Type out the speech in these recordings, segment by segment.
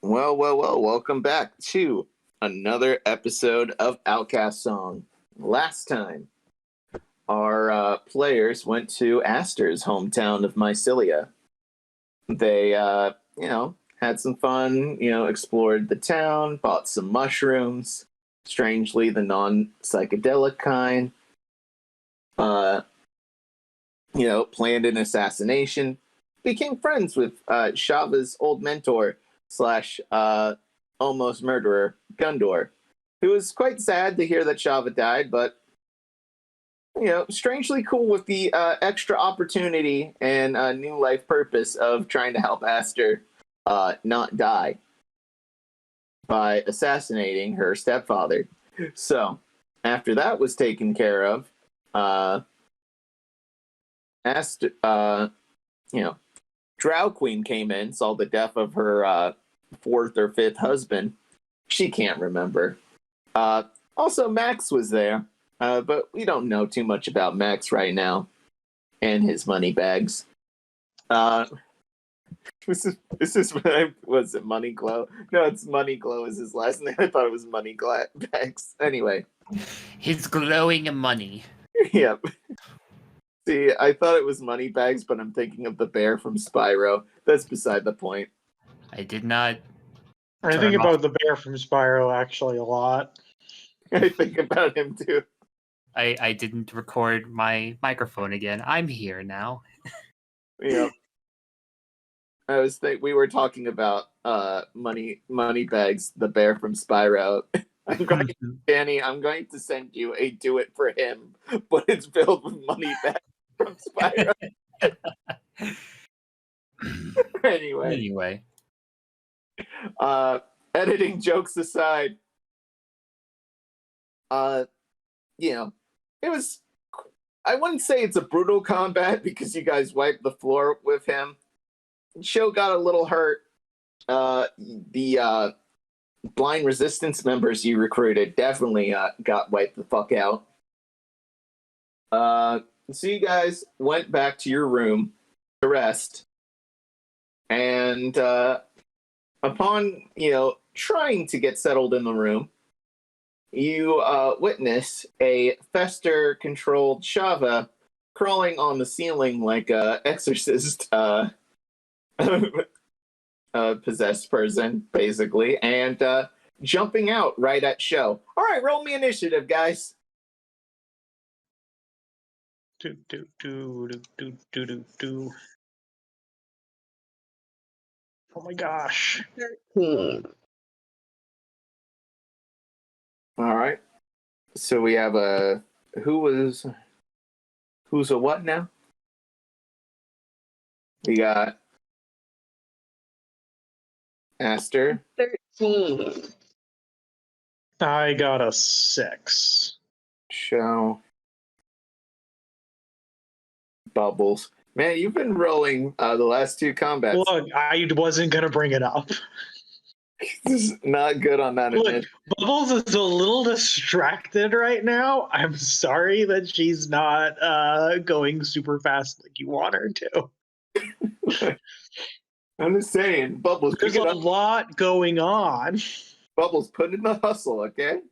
Well, welcome back to another episode of Outcast Song. Last time, our players went to Ashter's hometown of Mycelia. They, had some fun, explored the town, bought some mushrooms, strangely, the non-psychedelic kind, uh, planned an assassination, became friends with Shava's old mentor, slash almost murderer, Gundor, who was quite sad to hear that Shava died, but strangely cool with the extra opportunity and new life purpose of trying to help Ashter not die by assassinating her stepfather. So after that was taken care of, Ashter, Drow Queen came in, saw the death of her fourth or fifth husband. She can't remember. Also, Max was there, but we don't know too much about Max right now and his money bags. Was it Money Glow? No, it's Money Glow is his last name. I thought it was Money Bags. Anyway. His glowing money. Yep. See, I thought it was Money Bags, but I'm thinking of the bear from Spyro. That's beside the point. I did not. I think about the bear from Spyro actually a lot. I think about him too. I didn't record my microphone again. I'm here now. Yep. We were talking about money bags, the bear from Spyro. Danny, I'm going to send you a do it for him, but it's filled with money bags from Spyro. Anyway. Editing jokes aside, it was, I wouldn't say it's a brutal combat because you guys wiped the floor with him. Show got a little hurt. The blind resistance members you recruited definitely got wiped the fuck out. So you guys went back to your room to rest. And upon, trying to get settled in the room, you witness a Fester-controlled Shava crawling on the ceiling like a exorcist possessed person, basically, and jumping out right at Show. All right, roll me initiative, guys. Oh my gosh. 13. All right. So we have who's a what now? We got Ashter. 13. I got a 6. Show. Bubbles. Man, you've been rolling the last two combats. Look, I wasn't going to bring it up. This is not good on that. Look, Bubbles is a little distracted right now. I'm sorry that she's not going super fast like you want her to. I'm just saying, Bubbles. There's a lot going on. Bubbles, put in the hustle, okay?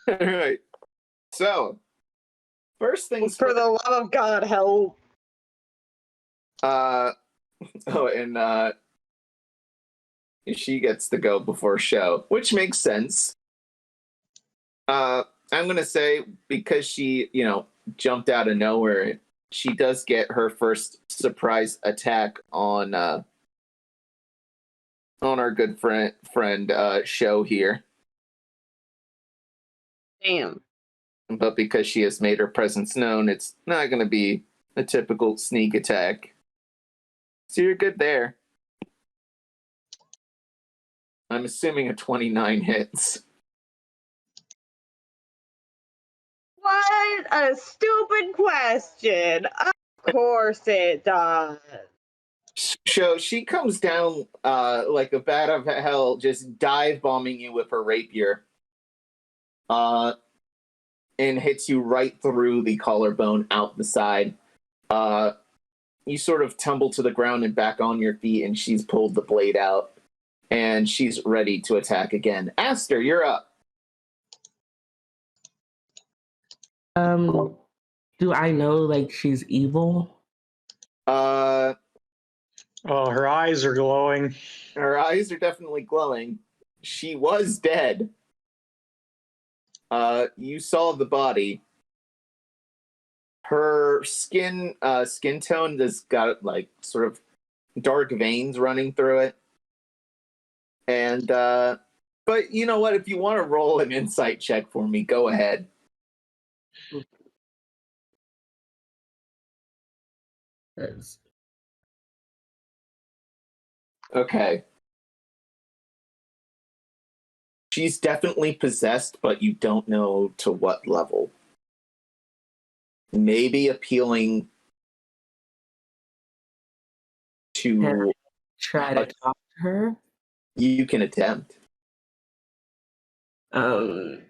All right. So, first things for the love of God, help. And she gets to go before Show, which makes sense. I'm gonna say because she, jumped out of nowhere, she does get her first surprise attack on our good friend Show here. Damn. But because she has made her presence known, it's not going to be a typical sneak attack. So you're good there. I'm assuming a 29 hits. What a stupid question. Of course it does. So she comes down like a bat of hell, just dive bombing you with her rapier. And hits you right through the collarbone out the side. You sort of tumble to the ground and back on your feet, and she's pulled the blade out and she's ready to attack again. Ashter, you're up. Do I know like she's evil? Uh, Oh, her eyes are glowing. her eyes are definitely glowing. She was dead. You saw the body. Her skin tone has got like sort of dark veins running through it. And but you know what? If you want to roll an insight check for me, go ahead. Yes. Okay. She's definitely possessed, but you don't know to what level. Maybe appealing to Try to talk to her. you can attempt. Let's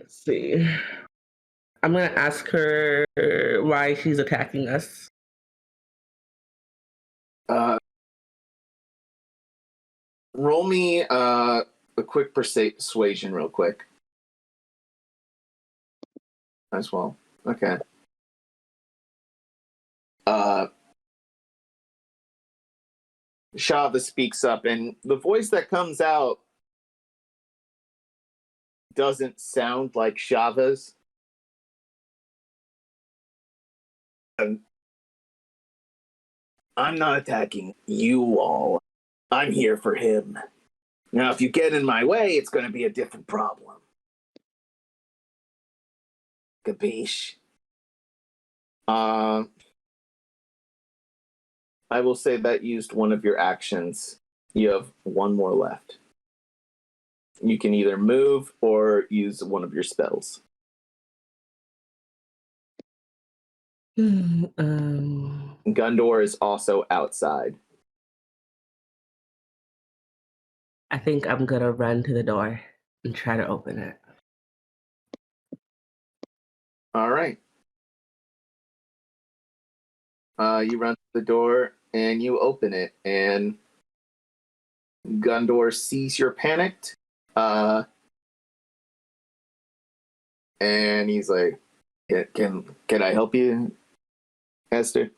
see. I'm gonna ask her why she's attacking us. Roll me a quick persuasion real quick. As well. Okay. Shava speaks up, and the voice that comes out doesn't sound like Shava's. I'm not attacking you all. I'm here for him. Now, if you get in my way, it's going to be a different problem. Capiche? I will say that used one of your actions. You have one more left. You can either move or use one of your spells. Gundor is also outside. I think I'm gonna run to the door and try to open it. All right. You run to the door and you open it, and Gundor sees you're panicked. And he's like, "Can I help you, Ashter?"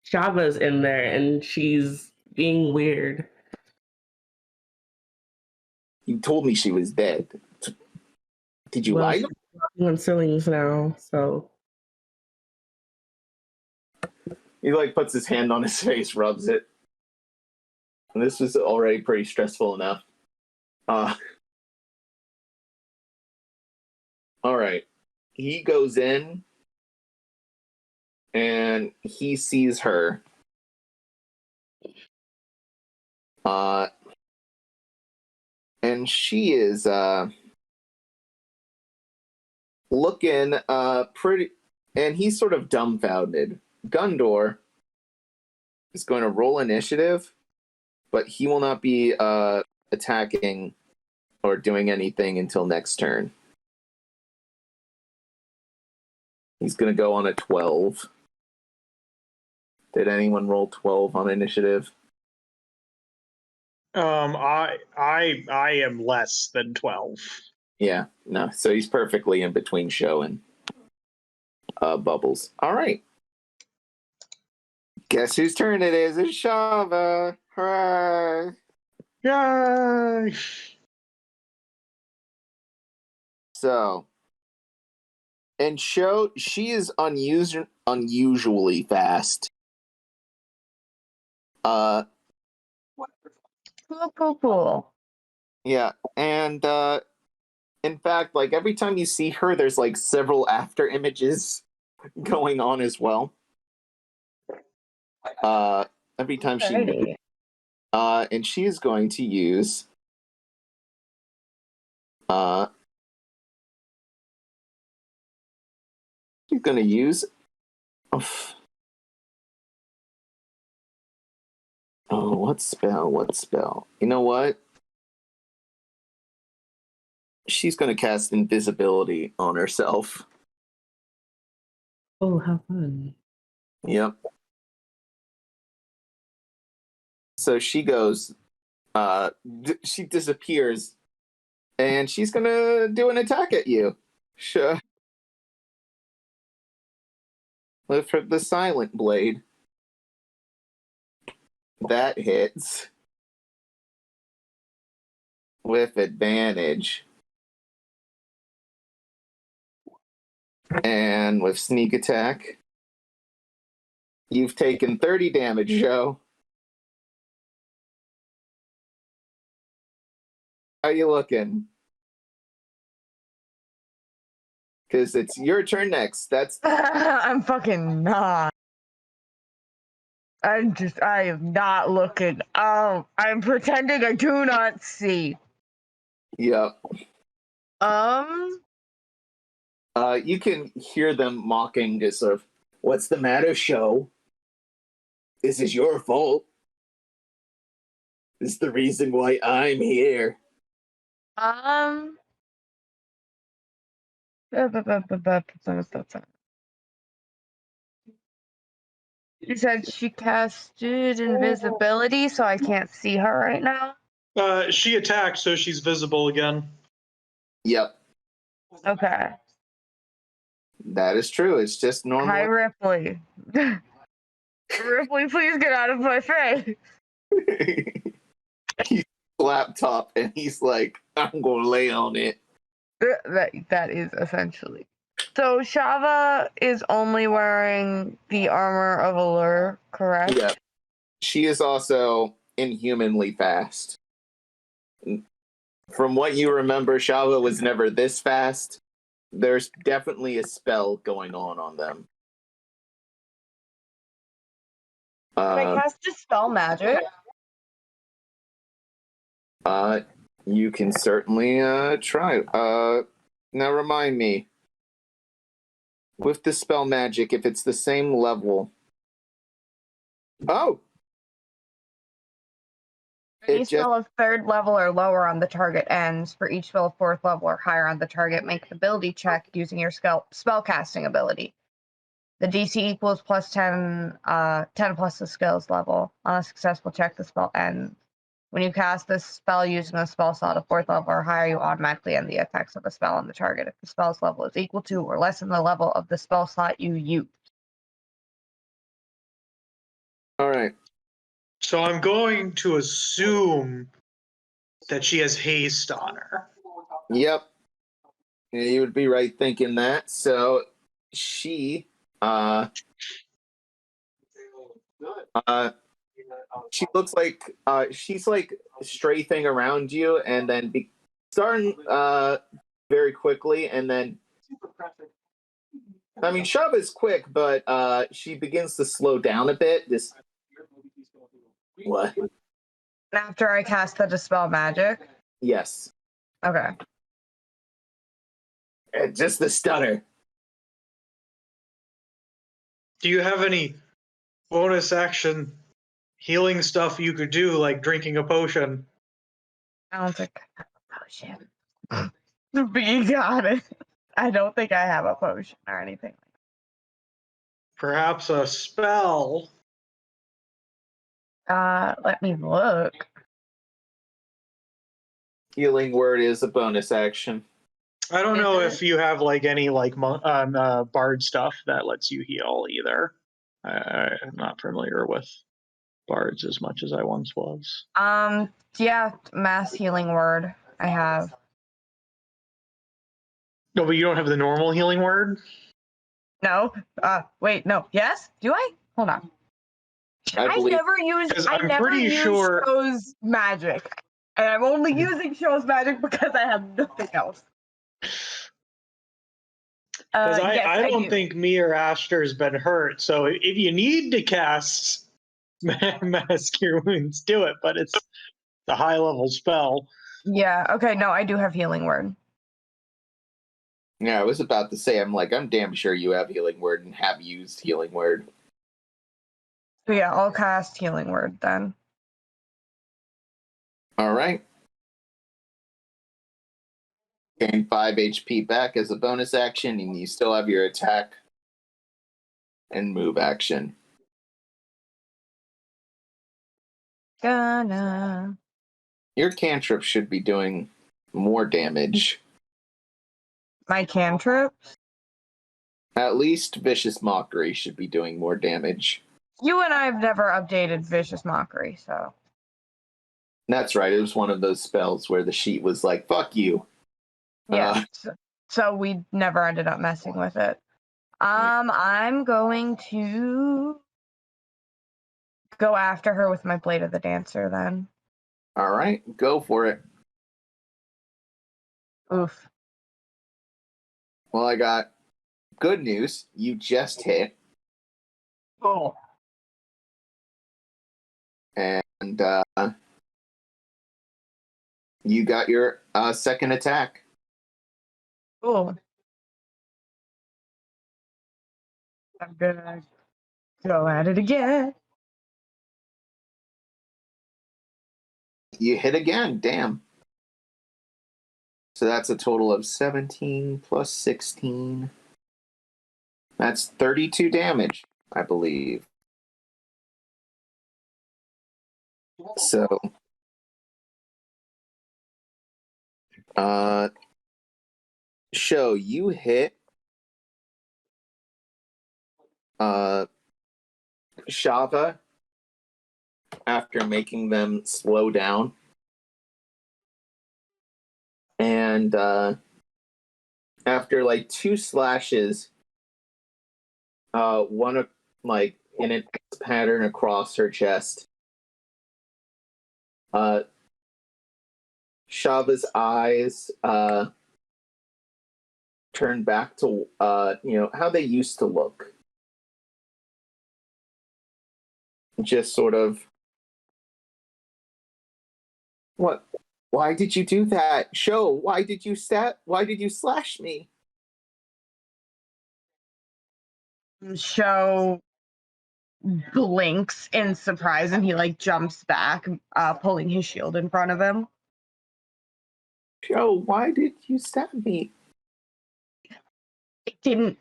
Shava's in there and she's being weird. You told me she was dead. Did you lie? She's walking on ceilings now, so He like puts his hand on his face, rubs it. And this was already pretty stressful enough. All right. He goes in and he sees her. And she is looking pretty, and he's sort of dumbfounded. Gundor is going to roll initiative, but he will not be attacking or doing anything until next turn. He's going to go on a 12. Did anyone roll 12 on initiative? I am less than 12. Yeah, no. So he's perfectly in between show and bubbles. All right. Guess whose turn it is? It's Shava. Hooray. Yay! So, and show she is unusually fast. Cool. Yeah, and in fact, like every time you see her, there's like several after images going on as well. Every time she moves, and she is going to use she's going to use what spell? You know what? She's going to cast invisibility on herself. oh, how fun. Yep. So she goes, she disappears, and she's gonna do an attack at you. Sure. With the silent blade. That hits. With advantage. And with sneak attack. You've taken 30 damage, Joe. How you looking? Because it's your turn next. That's I'm fucking not. I am not looking. Oh, I'm pretending I do not see. yep. You You can hear them mocking, just sort of, "What's the matter, show? This is your fault. This is the reason why I'm here." You said she casted invisibility, so I can't see her right now. She attacked, so she's visible again. Yep, Okay. that is true. It's just normal. Hi, Ripley. Ripley, please get out of my face. He's laptop, and he's like, "I'm gonna lay on it." That is essentially. So Shava is only wearing the armor of Allure, correct? Yep. She is also inhumanly fast. From what you remember, Shava was never this fast. There's definitely a spell going on them. Can I cast Dispel Magic? You can certainly try. Now remind me. With Dispel Magic, if it's the same level. Oh! Any spell of 3rd level or lower on the target ends. For each spell of 4th level or higher on the target, make an ability check using your spellcasting ability. The DC equals plus 10, 10 plus the skills level. On a successful check, the spell ends. When you cast this spell using a spell slot of 4th level or higher, you automatically end the effects of the spell on the target if the spell's level is equal to or less than the level of the spell slot you use. All right. So I'm going to assume that she has haste on her. Yep. You would be right thinking that. So she she looks like she's like strafing around you and then starting very quickly, and then I mean Shove is quick, but she begins to slow down a bit. This what? After I cast the Dispel Magic? Yes. Okay. Just the stutter. Do you have any bonus action healing stuff you could do, like drinking a potion? I don't think I have a potion. But you got it. I don't think I have a potion or anything. Perhaps a spell? Let me look. Healing word is a bonus action. I don't know if you have like any like bard stuff that lets you heal either. I'm not familiar with bards as much as I once was. Yeah, mass healing word I have. No, but you don't have the normal healing word? No. Wait, no. Yes? Do I? Hold on. I never use Show's magic. And I'm only using Show's magic because I have nothing else. Because I don't think me or Ashter's been hurt, so if you need to cast Mass Cure Wounds, do it, but it's a high-level spell. Yeah, okay, no, I do have healing word. Yeah, I was about to say, I'm damn sure you have healing word and have used healing word. So yeah, I'll cast healing word then. All right. Gain 5 HP back as a bonus action, and you still have your attack and move action. gonna. Your cantrip should be doing more damage. My cantrips? At least Vicious Mockery should be doing more damage. You and I have never updated Vicious Mockery, so. That's right. It was one of those spells where the sheet was like, fuck you. Yeah. So we never ended up messing with it. I'm going to go after her with my Blade of the Dancer then. All right, go for it. Oof. Well, I got good news. You just hit. Cool. And you got your second attack. Cool. I'm gonna go at it again. You hit again. Damn. So that's a total of 17 plus 16. That's 32 damage, I believe. So, Show, you hit Shava after making them slow down. And after like 2 slashes, one like in an X pattern across her chest, Shava's eyes turn back to how they used to look. Just sort of, what? Why did you do that? Show, why did you slash me? Show blinks in surprise and he like jumps back, pulling his shield in front of him. Show, why did you stab me? I didn't.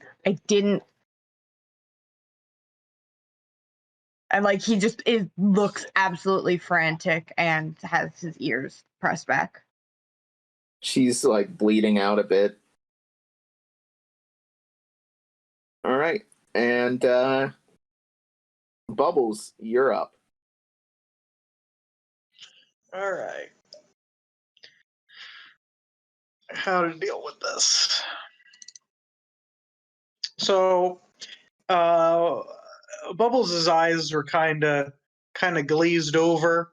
And like he just looks absolutely frantic and has his ears pressed back. She's like bleeding out a bit. All right. And Bubbles, you're up. All right. How to deal with this? So, Bubbles' eyes were kind of glazed over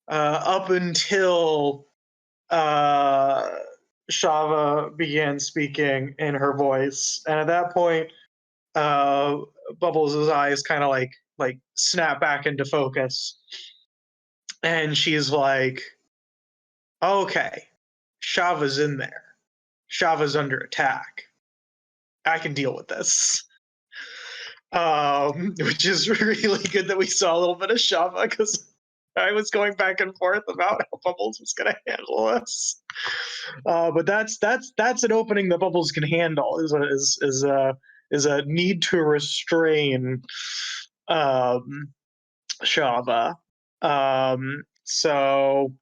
up until Shava began speaking in her voice, and at that point, Bubbles' eyes kind of like snap back into focus, and she's like, "Okay, Shava's in there. Shava's under attack. I can deal with this." Which is really good that we saw a little bit of Shava, because I was going back and forth about how Bubbles was going to handle this. But that's an opening that Bubbles can handle. Is a need to restrain Shava. So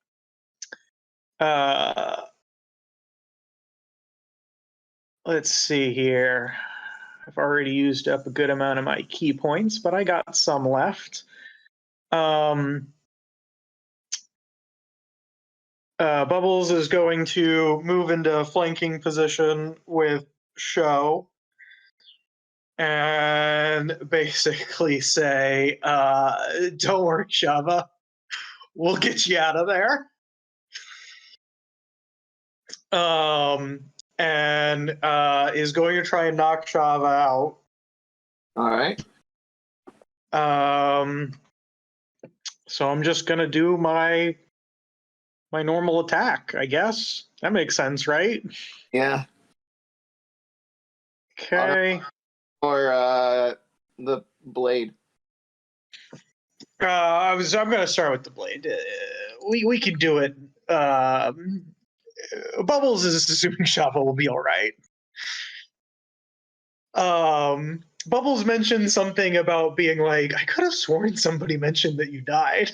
let's see here. I've already used up a good amount of my key points, but I got some left. Bubbles is going to move into flanking position with Show and basically say, don't worry, Shava. We'll get you out of there. And is going to try and knock Shava out. All right. So I'm just going to do my normal attack, I guess. That makes sense, right? Yeah. Okay. Or the blade. I'm going to start with the blade. We can do it. Bubbles is assuming Shava will be all right. Bubbles mentioned something about being like, I could have sworn somebody mentioned that you died.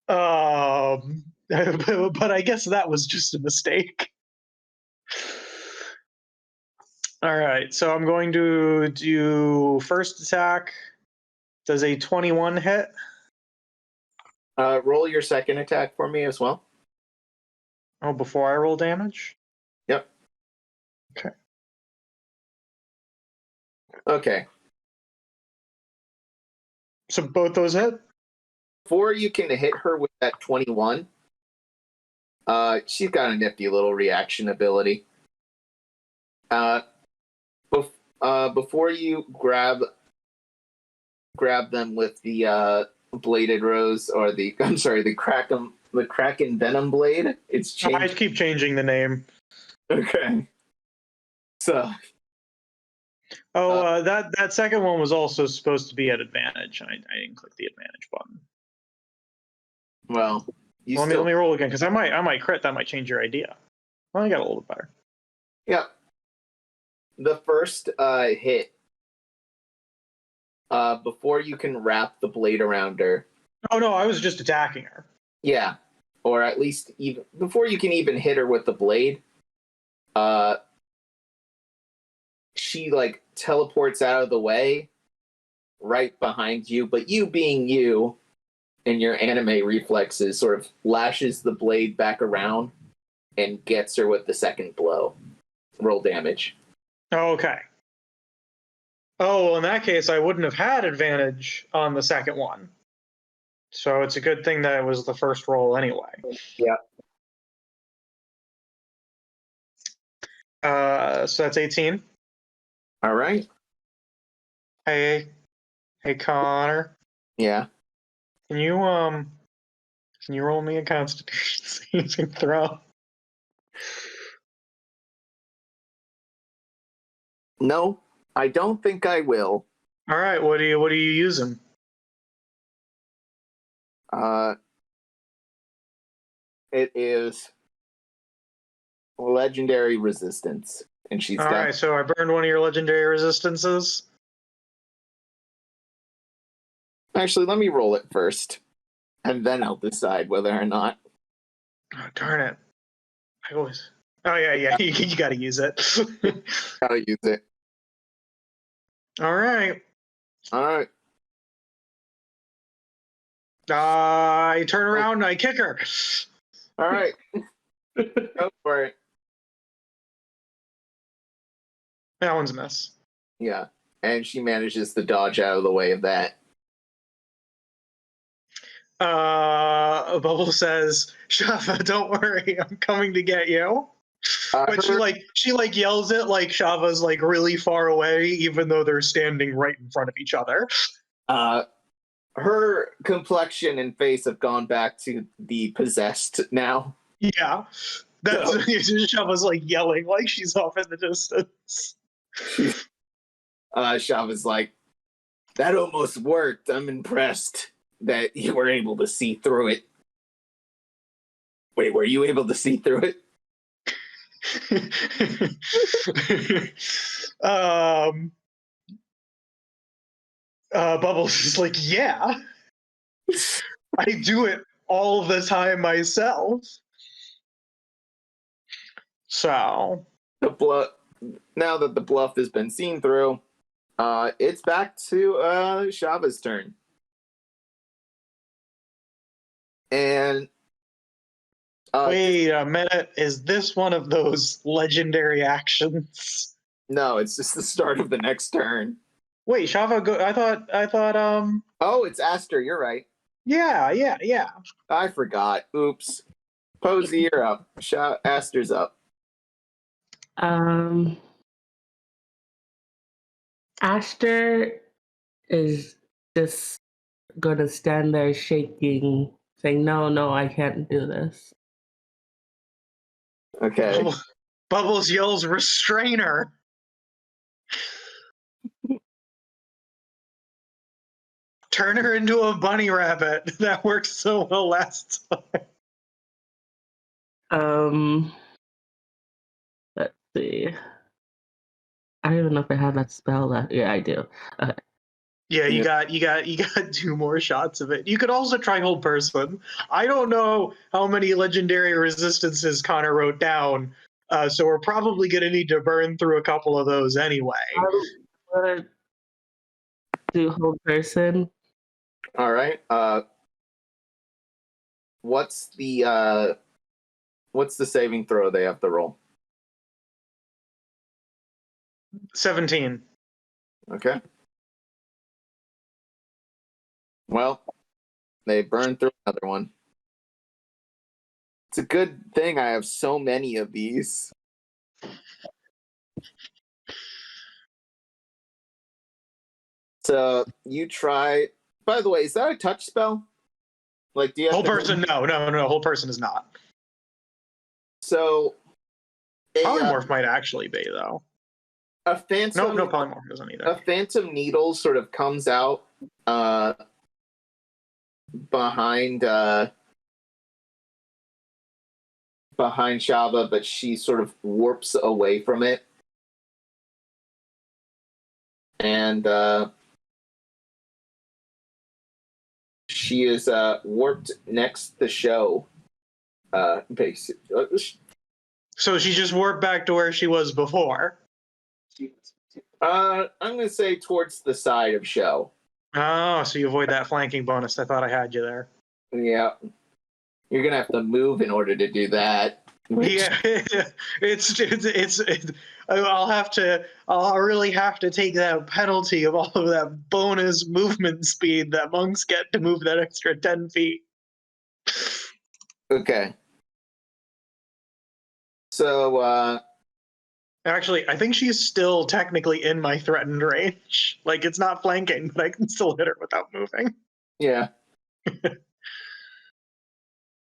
But I guess that was just a mistake. All right, so I'm going to do first attack. Does a 21 hit? Roll your second attack for me as well. Oh, before I roll damage? Yep. Okay. Okay. So both those hit? Before you can hit her with that 21, she's got a nifty little reaction ability. Before you grab them with the bladed rose, or the Kraken venom blade. It's changed. I keep changing the name. Okay. So. That second one was also supposed to be at advantage. I didn't click the advantage button. Well, let me roll again, because I might crit. That might change your idea. Well, I got a little bit better. Yeah. The first hit, before you can wrap the blade around her. Oh no, I was just attacking her. Yeah, or at least even before you can even hit her with the blade, she like teleports out of the way, right behind you. But you, being you, and your anime reflexes, sort of lashes the blade back around and gets her with the second blow. Roll damage. Okay. Oh, well, in that case, I wouldn't have had advantage on the second one. So it's a good thing that it was the first roll anyway. Yeah. So that's 18. All right. Hey, Connar. Yeah. Can you roll me a Constitution saving throw? No, I don't think I will. All right. What are you using? It is legendary resistance, and she's All got. right. So I burned one of your legendary resistances. Actually, let me roll it first, and then I'll decide whether or not. Oh, darn it! I always. Oh yeah. You got to use it. Gotta use it. All right. All right. I turn around and I kick her. All right. Go for it. That one's a miss. Yeah, and she manages to dodge out of the way of that. Bubble says, "Shava, don't worry, I'm coming to get you." But she yells it like Shava's like really far away, even though they're standing right in front of each other. Her complexion and face have gone back to the possessed now. Yeah, that's Shava's like yelling like she's off in the distance. Shava's like, that almost worked. I'm impressed that you were able to see through it. Wait, were you able to see through it? Bubbles is like, yeah, I do it all the time myself. So now that the bluff has been seen through, it's back to Shava's turn. And wait a minute, is this one of those legendary actions? No, it's just the start of the next turn. Wait, Shava, I thought. Oh, it's Ashter. You're right. Yeah. I forgot. Oops. Posie, you're up. Ashter's up. Ashter is just gonna stand there shaking, saying, No, I can't do this. Okay. Bubbles yells, restrain her. Turn her into a bunny rabbit. That worked so well last time. Let's see. I don't even know if I have that spell left. Yeah, I do. Okay. Yeah, you got 2 more shots of it. You could also try hold person. I don't know how many legendary resistances Connar wrote down, so we're probably gonna need to burn through a couple of those anyway. I would do hold person. All right. What's the saving throw they have to roll? 17. Okay. Well, they burn through another one. It's a good thing I have so many of these. So you try. By the way, is that a touch spell? Like, do you have Whole person? No. Whole person is not. So Polymorph might actually be though. a phantom. No, polymorph doesn't either. A phantom needle sort of comes out behind Shava, but she sort of warps away from it, and she is warped next the show. Basically, So she just warped back to where she was before. I'm gonna say towards the side of show. Oh, so you avoid that flanking bonus. I thought I had you there. Yeah, you're gonna have to move in order to do that. Yeah, I'll really have to take that penalty of all of that bonus movement speed that monks get to move that extra 10 feet. Okay. So, actually, I think she's still technically in my threatened range. Like, it's not flanking, but I can still hit her without moving. yeah.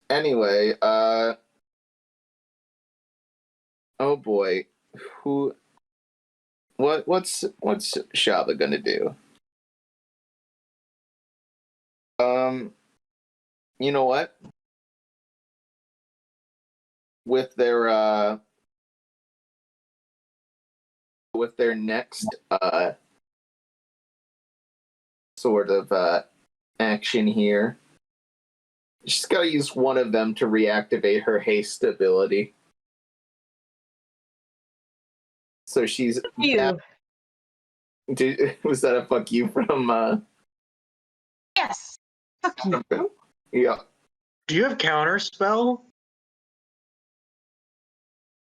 Anyway, oh boy, what's Shaba gonna do? You know what? With their next sort of action here, she's got to use one of them to reactivate her haste ability. So she's. You. Was that a fuck you from? Yes. Fuck you. Yeah. Do you have counter spell?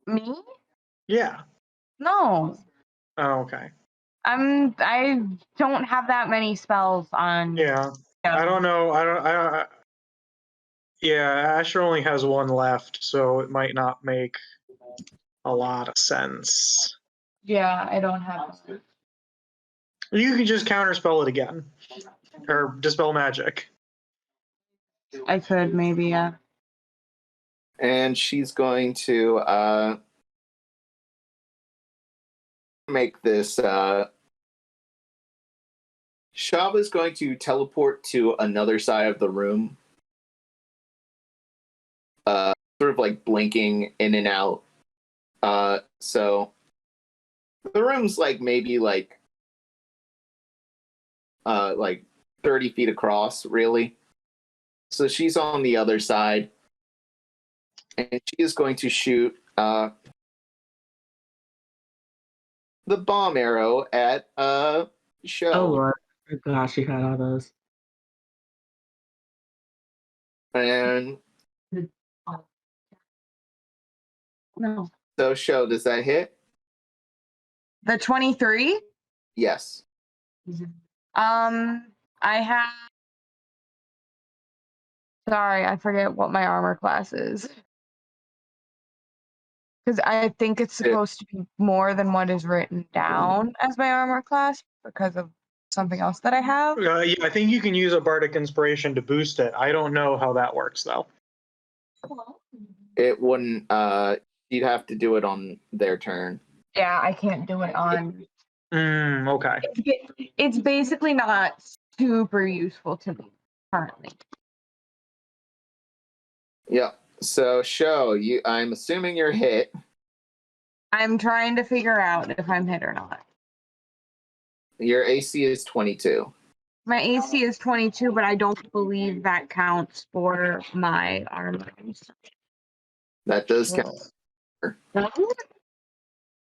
Me? Yeah. No. Oh, okay. I don't have that many spells on. Yeah. I don't know. Yeah, Ashter only has one left, so it might not make a lot of sense. Yeah, I don't have. You can just counterspell it again, or dispel magic. I could maybe, yeah. And she's going to make this. Shaba's going to teleport to another side of the room. Sort of like blinking in and out. So the room's like maybe like 30 feet across, really. So she's on the other side, and she is going to shoot the bomb arrow at Show. Oh Lord, gosh, she had all those. And No. so Show, does that hit? The 23? Yes. I have. Sorry, I forget what my armor class is. Because I think it's supposed to be more than what is written down as my armor class because of something else that I have. Yeah, I think you can use a bardic inspiration to boost it. I don't know how that works though. It wouldn't. You'd have to do it on their turn. Yeah, I can't do it on. Okay. It's basically not super useful to me currently. Yeah. So Show, I'm assuming you're hit. I'm trying to figure out if I'm hit or not. Your AC is 22. My AC is 22, but I don't believe that counts for my armor. That does count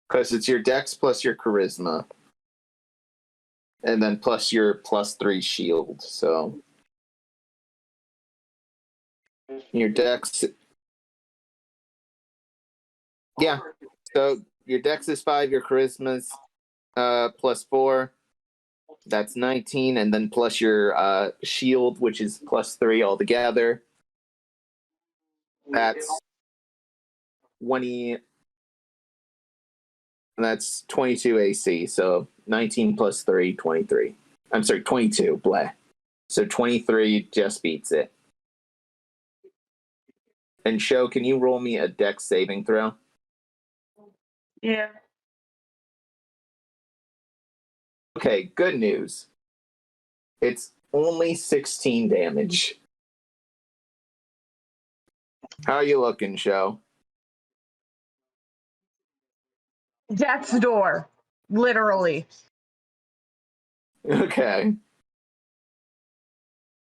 because it's your dex plus your charisma, and then plus your +3 shield. So your dex, yeah. So your dex is 5. Your charisma's +4. That's 19, and then plus your shield, which is +3 altogether. That's 20. That's 22 AC. So 19 plus 3, 23. I'm sorry, 22. Blah. So 23 just beats it. And Sho, can you roll me a dex saving throw? Yeah. Okay, good news. It's only 16 damage. How are you looking, Sho? Death's door. Literally. Okay.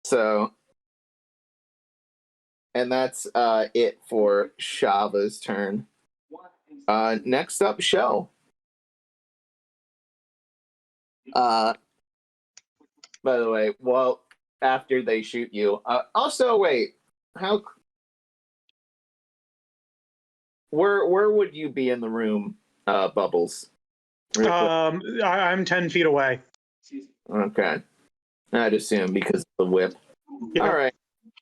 So, and that's it for Shava's turn. Next up, Sho. By the way, well, after they shoot you. Also, wait, where would you be in the room, Bubbles? I'm 10 feet away. Okay. I'd assume because of the whip. Yeah. All right.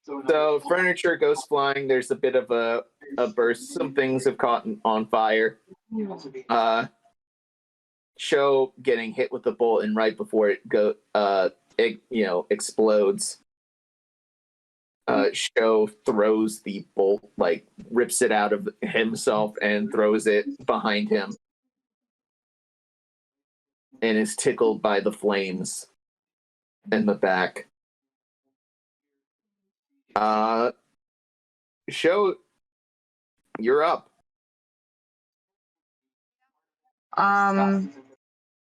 So furniture goes flying. There's a bit of a burst. Some things have caught on fire. Sho getting hit with the bolt, and right before it explodes. Sho throws the bolt, like rips it out of himself and throws it behind him, and is tickled by the flames in the back. Sho, you're up.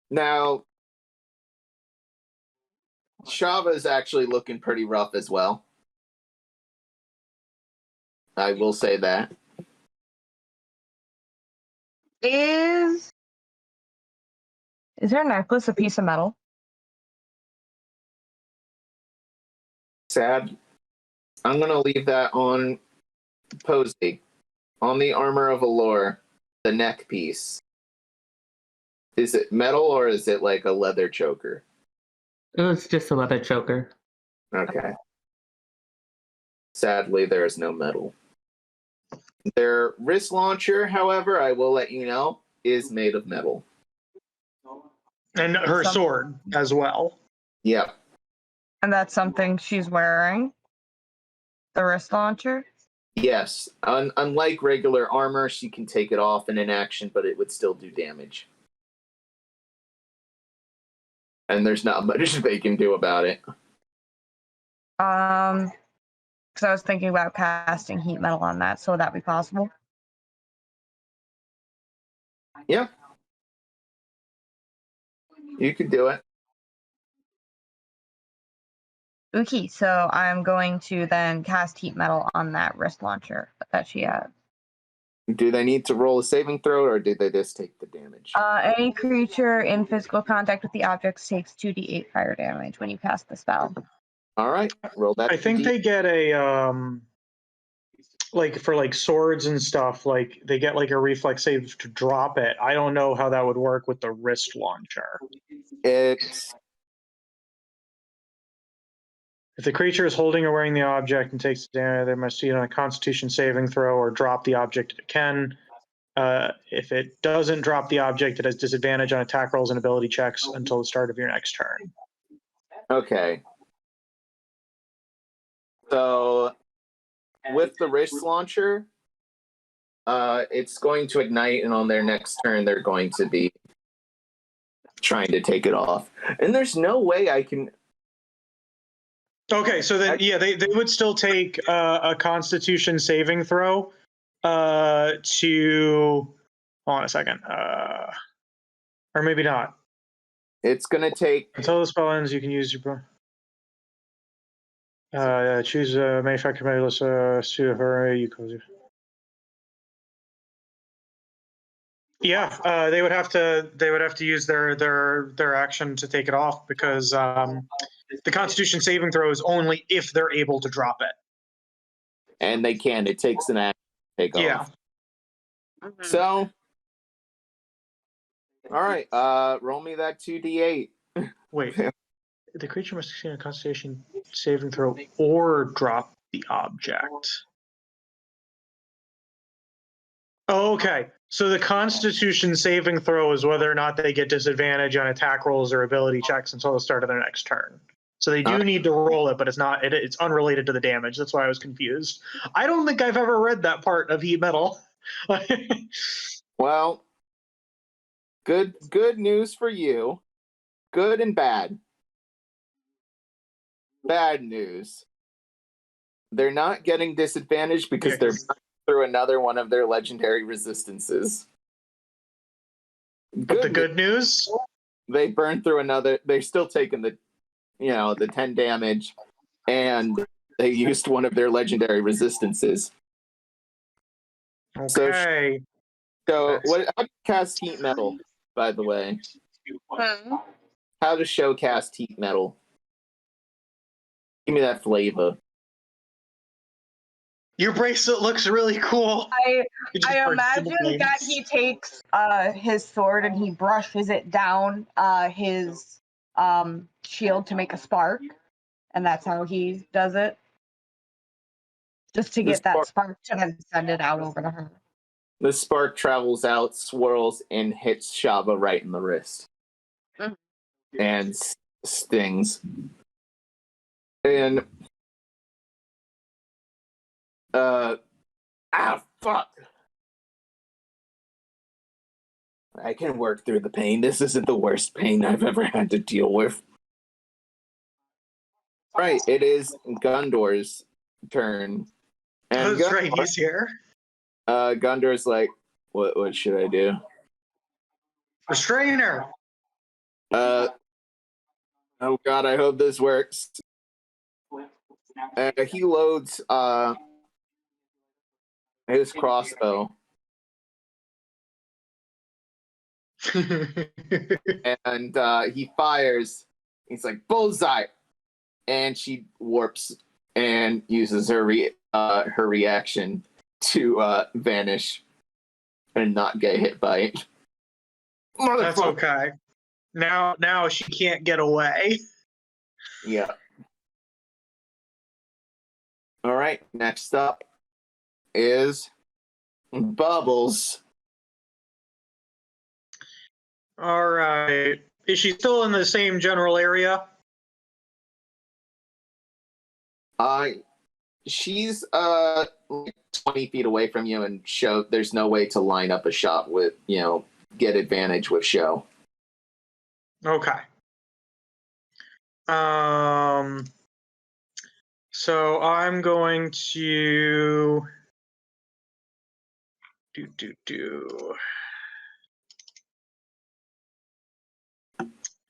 Now, Shava's actually looking pretty rough as well. I will say that. Is her necklace a piece of metal? Sad. I'm going to leave that on Posie. On the armor of Allure, the neck piece. Is it metal or is it like a leather choker? It was just a leather choker. Okay. Sadly, there is no metal. Their wrist launcher, however, I will let you know, is made of metal. And her sword as well. Yep. And that's something she's wearing? The wrist launcher? Yes. Unlike regular armor, she can take it off in an action, but it would still do damage. And there's not much they can do about it. Because I was thinking about casting heat metal on that, so would that be possible? Yeah. You could do it. Okay, so I'm going to then cast heat metal on that wrist launcher that she has. Do they need to roll a saving throw, or do they just take the damage? Any creature in physical contact with the objects takes 2d8 fire damage when you cast the spell. All right, roll that. I think they get a like for like swords and stuff, like they get like a reflex save to drop it. I don't know how that would work with the wrist launcher. It's If the creature is holding or wearing the object and takes damage, they must see it on a Constitution saving throw or drop the object if it can. If it doesn't drop the object, it has disadvantage on attack rolls and ability checks until the start of your next turn. okay. So with the wrist launcher, it's going to ignite, and on their next turn, they're going to be trying to take it off. And there's no way I can. Okay, so then yeah, they would still take a Constitution saving throw to. Hold on a second, or maybe not. It's going to take. Until the spell ends, you can use your. Choose a manufacturer medalist Sleepover. Yeah, they would have to use their action to take it off because the Constitution saving throw is only if they're able to drop it. And they can. It takes an action to take Yeah. off. So, all right. Roll me that 2d8. Wait. The creature must succeed a Constitution saving throw or drop the object. Oh, okay. So the Constitution saving throw is whether or not they get disadvantage on attack rolls or ability checks until the start of their next turn. So they do need to roll it, but it's not. It's unrelated to the damage. That's why I was confused. I don't think I've ever read that part of heat metal. Well, good news for you. Good and bad. Bad news. They're not getting disadvantaged because they're through another one of their legendary resistances. But the good news? They burned through another. They're still taking the 10 damage, and they used one of their legendary resistances. Okay. So what? How do you cast heat metal? By the way, how does show cast heat metal? Give me that flavor. Your bracelet looks really cool. I imagine that he takes his sword and he brushes it down his shield to make a spark, and that's how he does it. Just to get that spark to then send it out over to her. The spark travels out, swirls, and hits Shava right in the wrist. And stings. And fuck. I can work through the pain. This isn't the worst pain I've ever had to deal with. Right, it is Gundor's turn. And That's right, he's here. Gundor's like, what should I do? Restrain her. Oh god, I hope this works. He loads his crossbow. And he fires. He's like, bullseye! And she warps and uses her reaction to vanish and not get hit by it. That's okay. Now she can't get away. Yeah. All right, next up is Bubbles. All right. Is she still in the same general area? She's like 20 feet away from you, and there's no way to line up a shot with, get advantage with show. Okay. So I'm going to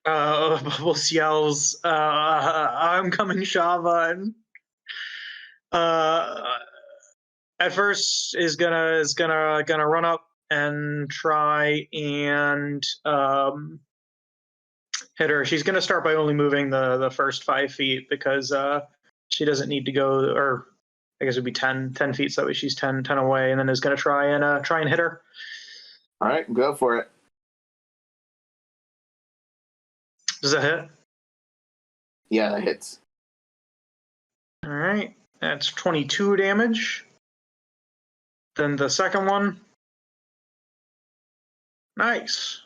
Bubbles yells, I'm coming, Shava, and at first is gonna run up and try and hit her. She's gonna start by only moving the first 5 feet because she doesn't need to go, or I guess it'd be 10 feet, so that way she's 10 away, and then is gonna try and hit her. All right, go for it. Does that hit? Yeah, that hits. All right, that's 22 damage. Then the second one. Nice.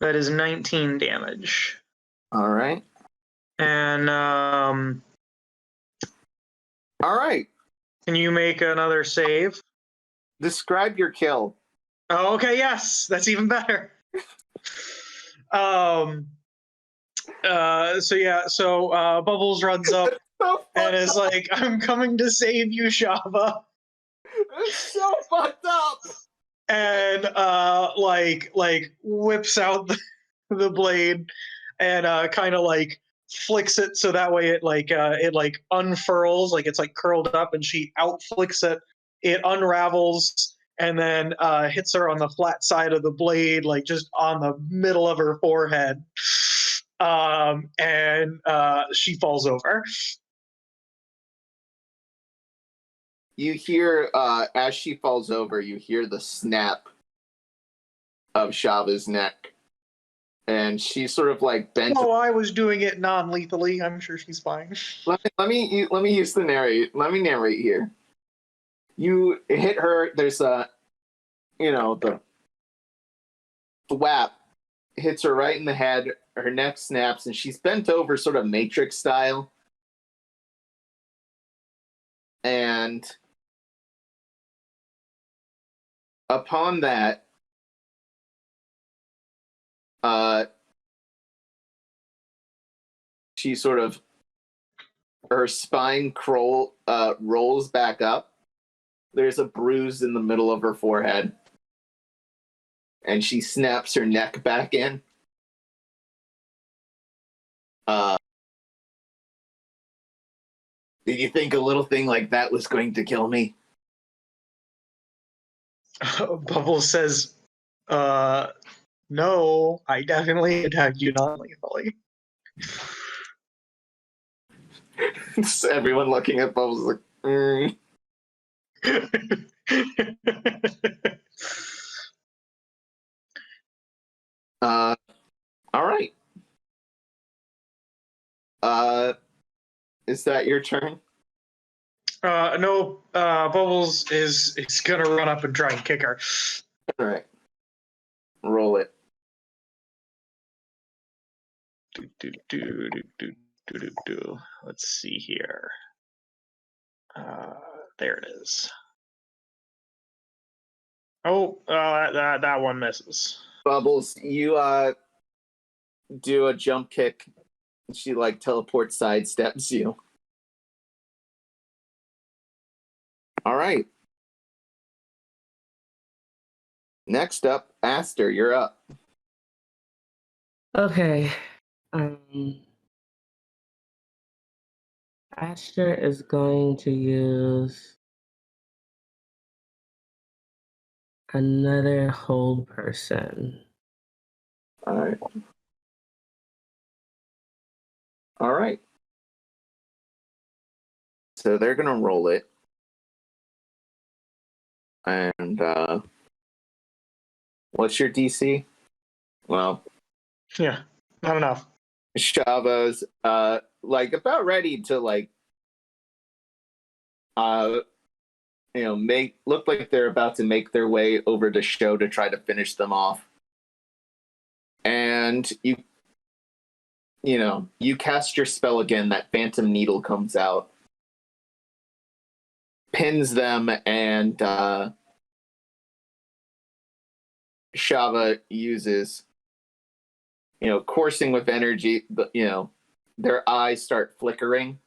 That is 19 damage. All right. And all right. Can you make another save? Describe your kill. Oh, okay, yes, that's even better. So Bubbles runs up and is like, I'm coming to save you, Shava. It's so fucked up. And like whips out the blade and kind of like flicks it so that way it unfurls, like it's like curled up, and she out flicks it. It unravels and then hits her on the flat side of the blade, like just on the middle of her forehead, and she falls over. You hear, as she falls over, you hear the snap of Shava's neck. And she's sort of like bent. Oh, I was doing it non-lethally. I'm sure she's fine. Let me use the narrate. Let me narrate here. You hit her. There's the thwap hits her right in the head. Her neck snaps, and she's bent over, sort of Matrix style. And upon that, she sort of, her spine rolls back up. There's a bruise in the middle of her forehead, and she snaps her neck back in. Did you think a little thing like that was going to kill me? Bubbles says, no, I definitely attacked you non-lethally. So everyone looking at Bubbles like, all right. Is that your turn? No, Bubbles is gonna run up and try and kick her. All right. Roll it. Let's see here. There it is. Oh, that one misses. Bubbles, you do a jump kick. She like teleport sidesteps you. All right. Next up, Ashter, you're up. Okay. Ashter is going to use another hold person. All right. All right. So they're gonna roll it. And what's your DC? Well, Yeah, not enough. Shava's like about ready to like look like they're about to make their way over to Show to try to finish them off. And you cast your spell again, that phantom needle comes out, pins them, and Shava uses coursing with energy, but their eyes start flickering,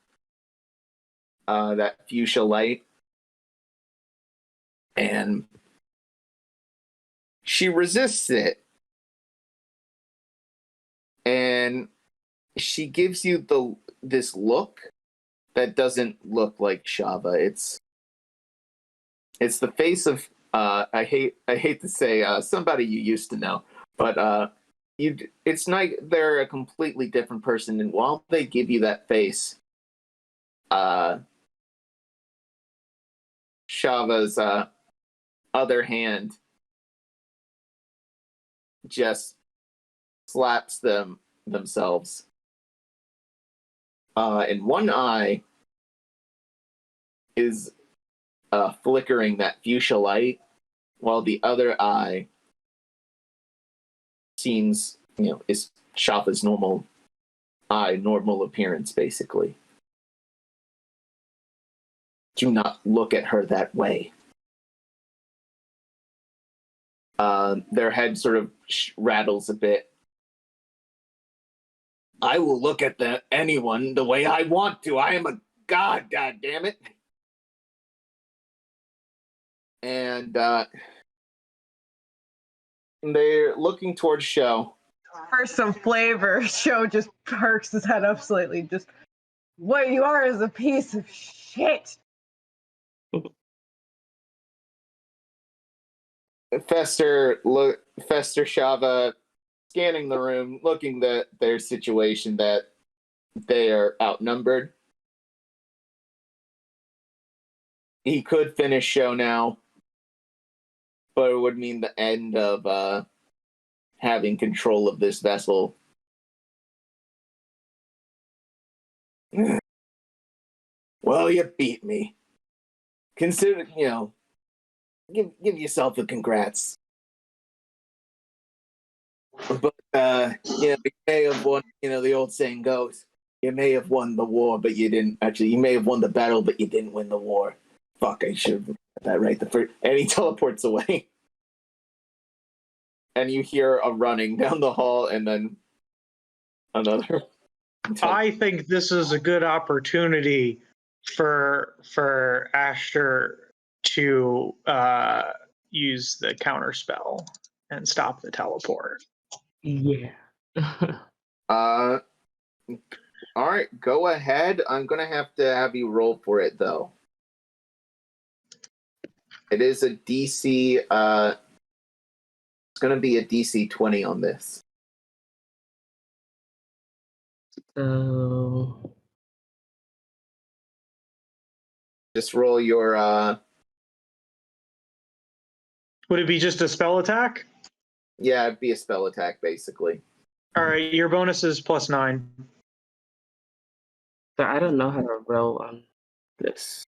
that fuchsia light, and she resists it, and she gives you this look that doesn't look like Shava. It's the face of I hate to say somebody you used to know, but it's not, they're a completely different person, and while they give you that face, Shava's other hand just slaps themselves. And one eye is flickering that fuchsia light, while the other eye seems, is Shava's normal appearance, basically. Do not look at her that way. Their head sort of rattles a bit. I will look at anyone the way I want to. I am a god, god damn it. And they're looking towards Show. For some flavor, Show just perks his head up slightly. Just what you are is a piece of shit. Fester Shava scanning the room, looking at their situation, that they are outnumbered. He could finish Show now, but it would mean the end of having control of this vessel. Well, you beat me. Consider, give yourself a congrats. But you may have won. The old saying goes, you may have won the war, but you didn't. Actually, you may have won the battle, but you didn't win the war. Fuck, I should have got that right the first. And he teleports away. And you hear a running down the hall, and then another. I think this is a good opportunity for Ashter to use the counter spell and stop the teleport. Yeah. All right, go ahead. I'm gonna have to have you roll for it, though. It is a DC. It's gonna be a DC 20 on this. So Just roll your. Would it be just a spell attack? Yeah, it'd be a spell attack, basically. All right, your bonus is +9. so I don't know how to roll on this.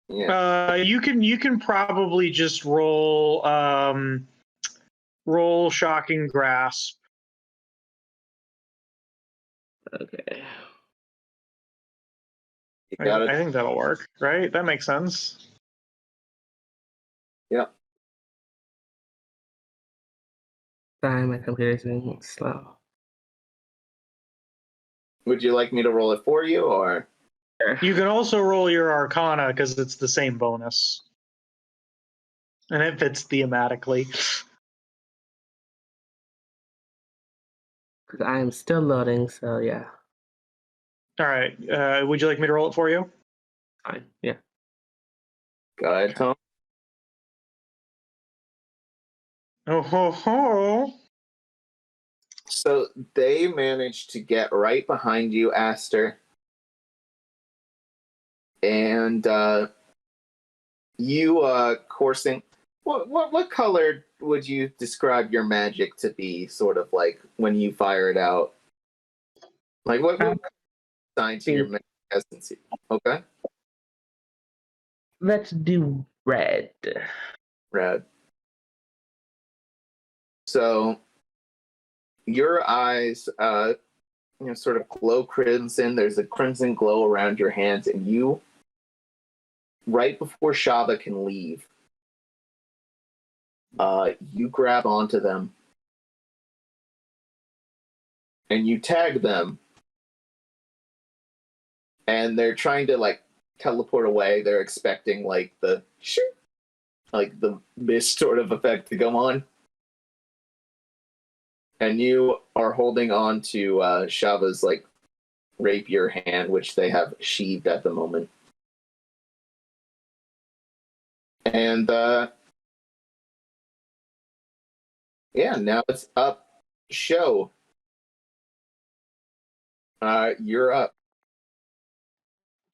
Yeah. You can probably just roll shocking grasp. Okay. You I got it. think that'll work, right? That makes sense. Yep. Sorry, my computer's being slow. Would you like me to roll it for you, or? You can also roll your Arcana because it's the same bonus, and it fits thematically. Because I am still loading, so yeah. All right. Would you like me to roll it for you? Fine. Yeah. Go ahead, Tom. Oh ho ho! So they managed to get right behind you, Ashter. And you coursing. What color would you describe your magic to be? Sort of like when you fire it out. Like what sign to your magic essence? Okay. Let's do red. Red. So your eyes, sort of glow crimson. There's a crimson glow around your hands, and you, right before Shava can leave, you grab onto them and you tag them, and they're trying to teleport away. They're expecting the mist sort of effect to come on, and you are holding on to Shava's rapier hand, which they have sheathed at the moment. And now it's up. Show. You're up.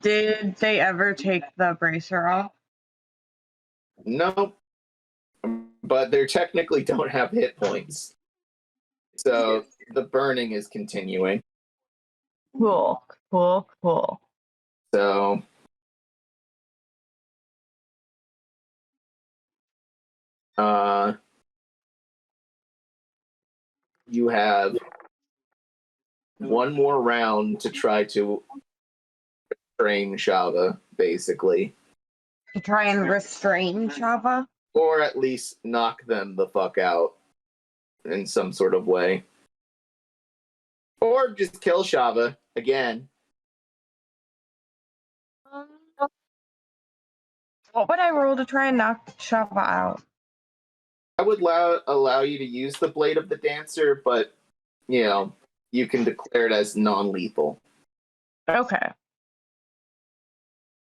Did they ever take the bracer off? No, but they technically don't have hit points. So the burning is continuing. Cool. So you have one more round to try to restrain Shava, basically. To try and restrain Shava? Or at least knock them the fuck out in some sort of way. Or just kill Shava again. What would I roll to try and knock Shava out? I would allow you to use the Blade of the Dancer, but you can declare it as non-lethal. Okay.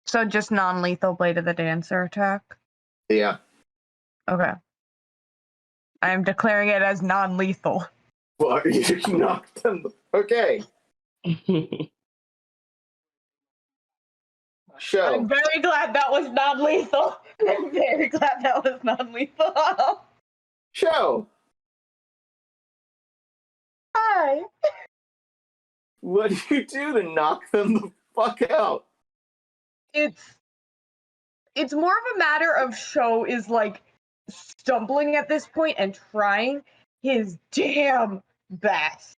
So just non-lethal Blade of the Dancer attack? Yeah. Okay. I am declaring it as non-lethal. Well, you knocked them. Okay. Show. I'm very glad that was non-lethal. I'm very glad that was non-lethal. Show. Hi. What do you do to knock them the fuck out? It's more of a matter of Show is like stumbling at this point and trying his damn best.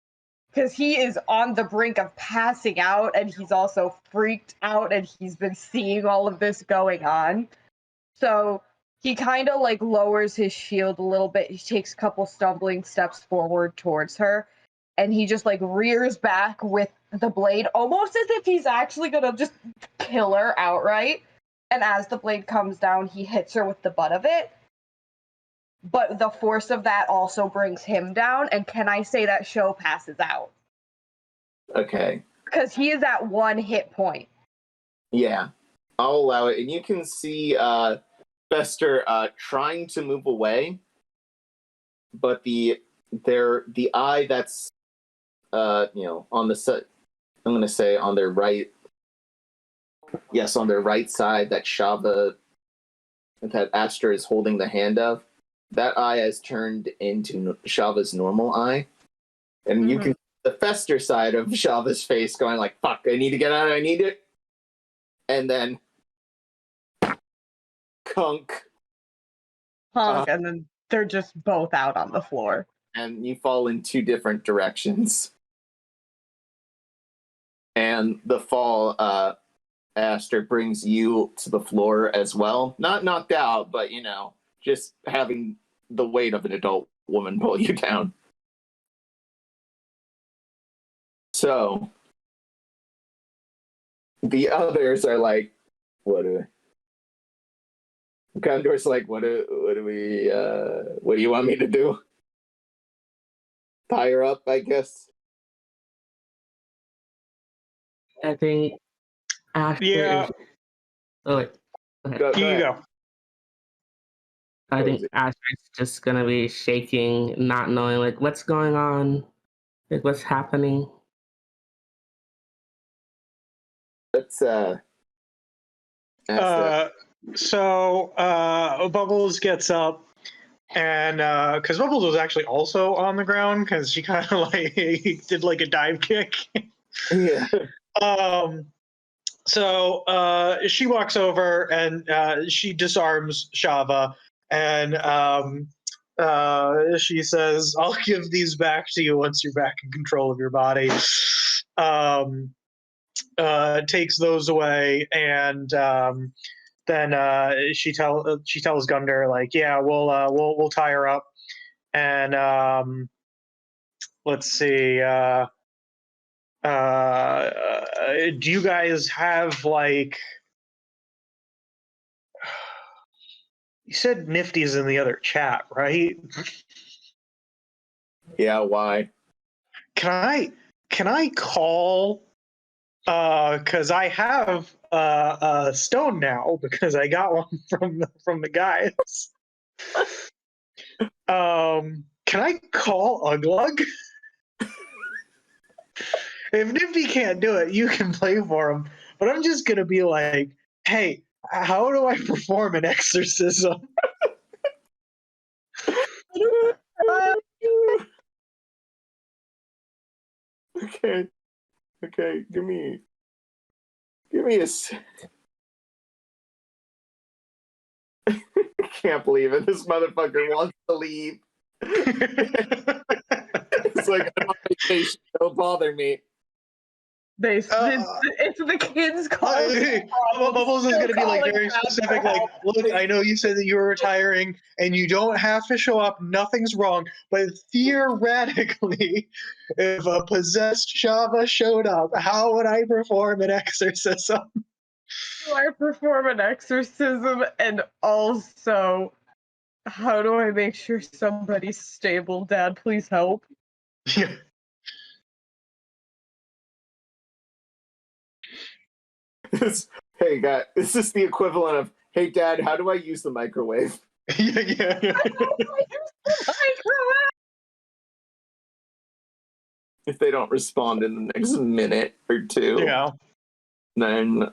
Because he is on the brink of passing out, and he's also freaked out, and he's been seeing all of this going on. So he kind of like lowers his shield a little bit. He takes a couple stumbling steps forward towards her, and he just like rears back with the blade, almost as if he's actually gonna just kill her outright. And as the blade comes down, he hits her with the butt of it. But the force of that also brings him down, and can I say that Show passes out? Okay. Because he is at 1 hit point. Yeah. I'll allow it. And you can see Fester trying to move away, but the eye that's on the set, I'm gonna say on their right. Yes, on their right side that Ashter is holding the hand of. That eye has turned into Shava's normal eye. And you can see the Fester side of Shava's face going like, fuck, I need to get out, I need it. And then Kunk. And then they're just both out on the floor. And you fall in 2 different directions. And the fall, Ashter brings you to the floor as well. Not knocked out, but, just having the weight of an adult woman pull you down. So, the others are like, Condor's like, what do you want me to do? Tie her up, I guess. I think Ashter Yeah. is... Oh, wait. Go You ahead. go. I think Ashter's just gonna be shaking, not knowing, like, what's going on? Like, what's happening? Let's ask that. So Bubbles gets up, and because Bubbles was actually also on the ground because she kind of like did like a dive kick. Yeah. So she walks over and she disarms Shava, and she says, "I'll give these back to you once you're back in control of your body." Takes those away, and then she tells Gundar, like, "Yeah, we'll tie her up." And let's see. Do you guys have like? You said Nifty's in the other chat, right? Yeah, why? Can I call? Because I have a stone now because I got one from the guys. Can I call Uglug? If Nifty can't do it, you can play for him. But I'm just gonna be like, hey, how do I perform an exorcism? Okay, give me a I can't believe it. This motherfucker wants to leave. It's like, I'm on vacation, don't bother me. It's the kids calling. Bubbles is going to be like very specific. Like, look, I know you said that you were retiring, and you don't have to show up. Nothing's wrong. But theoretically, if a possessed Shava showed up, how would I perform an exorcism? Do I perform an exorcism, and also, how do I make sure somebody's stable? Dad, please help. Yeah. Hey, guy, this is the equivalent of, hey, Dad, how do I use the microwave? Yeah. If they don't respond in the next minute or two, Yeah. then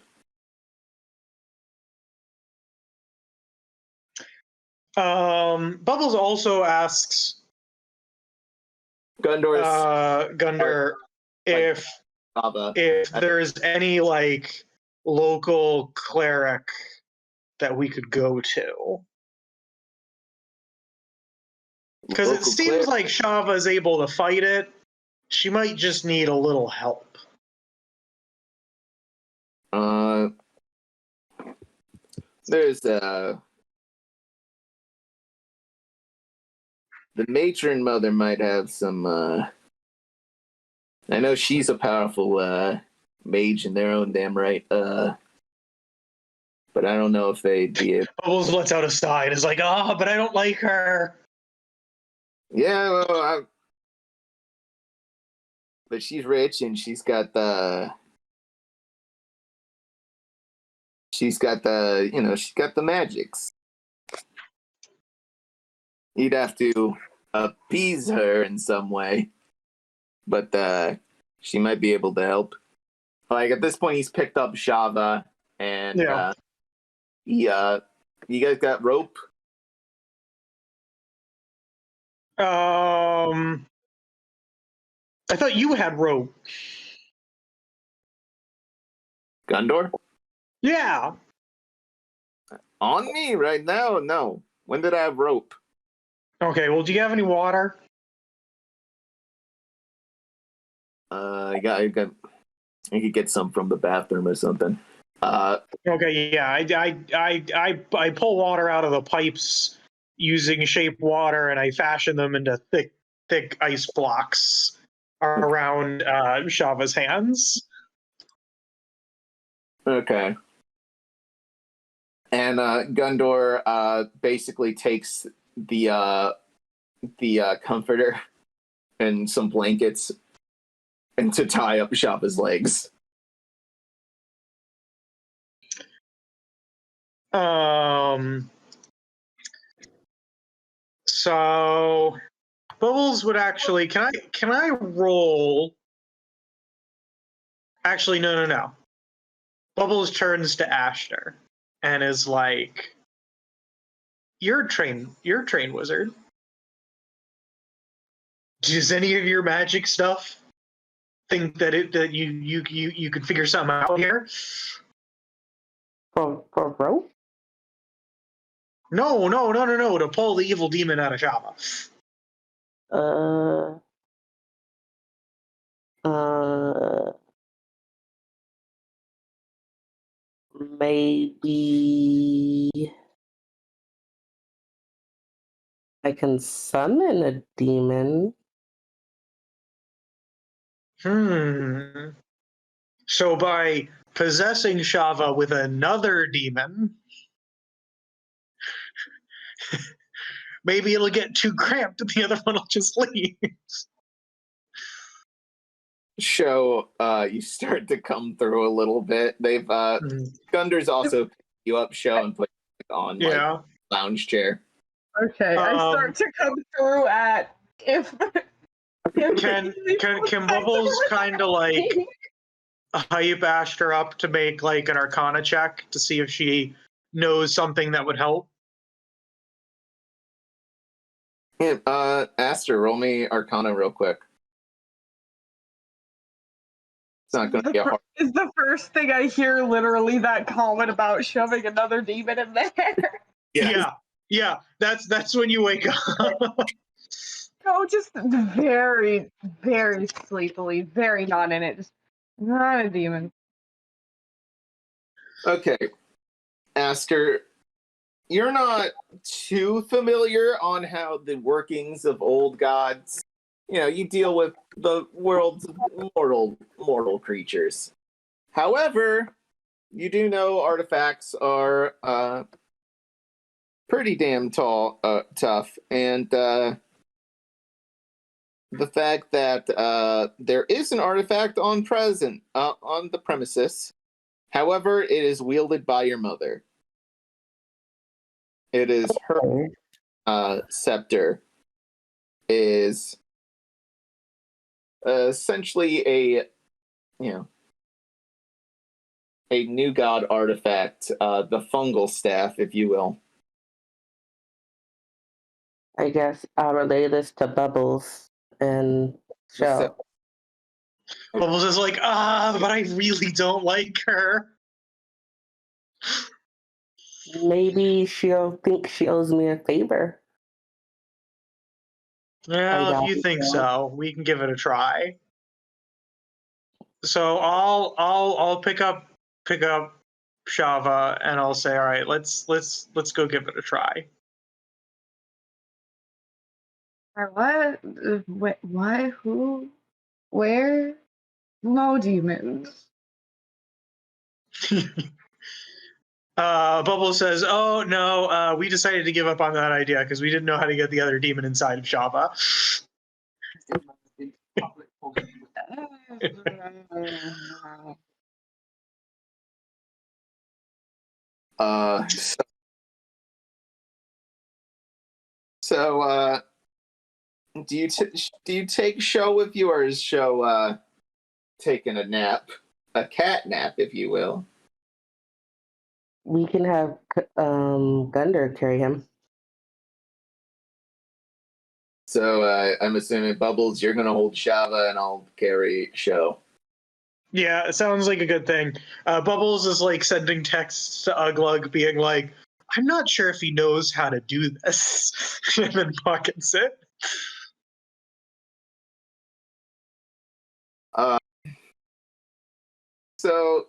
Bubbles also asks Gundor's Gundor if Baba. there's any like local cleric that we could go to. Because it seems like Shava is able to fight it. She might just need a little help. There's the matron mother might have some. I know she's a powerful mage in their own damn right. But I don't know if they'd be able. Bubbles lets out a sigh and is like, but I don't like her. Yeah, well, but she's rich and she's got the magics. You'd have to appease her in some way, but she might be able to help. Like at this point, he's picked up Shava, and you guys got rope. I thought you had rope. Gundor? Yeah. On me right now? No. When did I have rope? Okay, well, do you have any water? I could get some from the bathroom or something. Okay, yeah, I pull water out of the pipes using shape water, and I fashion them into thick ice blocks around Shava's hands. Okay. And Gundor basically takes the comforter and some blankets and to tie up Shava's legs. So Bubbles would actually can I roll? Actually, no. Bubbles turns to Ashter and is like, You're a trained wizard. Does any of your magic stuff think that you could figure something out here? For rope? No, to pull the evil demon out of Shava. Maybe I can summon a demon. So by possessing Shava with another demon, maybe it'll get too cramped and the other one will just leave. Show you start to come through a little bit. They've Gundor's also picked you up, show, and put you on like lounge chair. Okay, I start to come through at if Can Bubbles kind of like hype Ashter up to make like an Arcana check to see if she knows something that would help? Yeah, Ashter, roll me Arcana real quick. It's not going to be a hard. Is the first thing I hear literally that comment about shoving another demon in there? Yeah. That's when you wake up. No, just very, very sleepily, very not in it. Just not a demon. Okay, Ashter, you're not too familiar on how the workings of old gods. You deal with the world's mortal creatures. However, you do know artifacts are pretty damn tough, and the fact that there is an artifact on the premises However, it is wielded by your mother. It is her scepter. Is essentially a new god artifact, the fungal staff, if you will. I guess I'll relay this to Bubbles and Shell. Bubbles is like, but I really don't like her. Maybe she'll think she owes me a favor. Well, if you think so, we can give it a try. So I'll pick up Shava and I'll say, all right, let's go give it a try. What? Why? Who? Where? No demons. Bubble says, oh no, we decided to give up on that idea because we didn't know how to get the other demon inside of Shava. So do you take Show with you, or is Show taking a nap, a cat nap, if you will? We can have Gunder carry him. So I'm assuming, Bubbles, you're gonna hold Shava and I'll carry Show. Yeah, it sounds like a good thing. Bubbles is like sending texts to Uglug being like, I'm not sure if he knows how to do this. And then pockets it. So,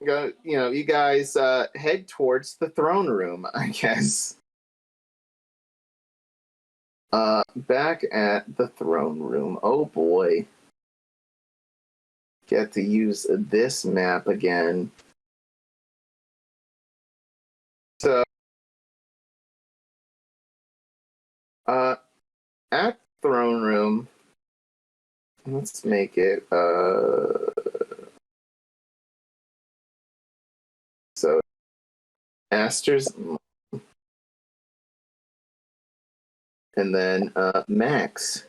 you guys head towards the throne room, I guess. Back at the throne room. Oh boy. Get to use this map again. So, at throne room, let's make it, so, Ashter's mom. And then, Max.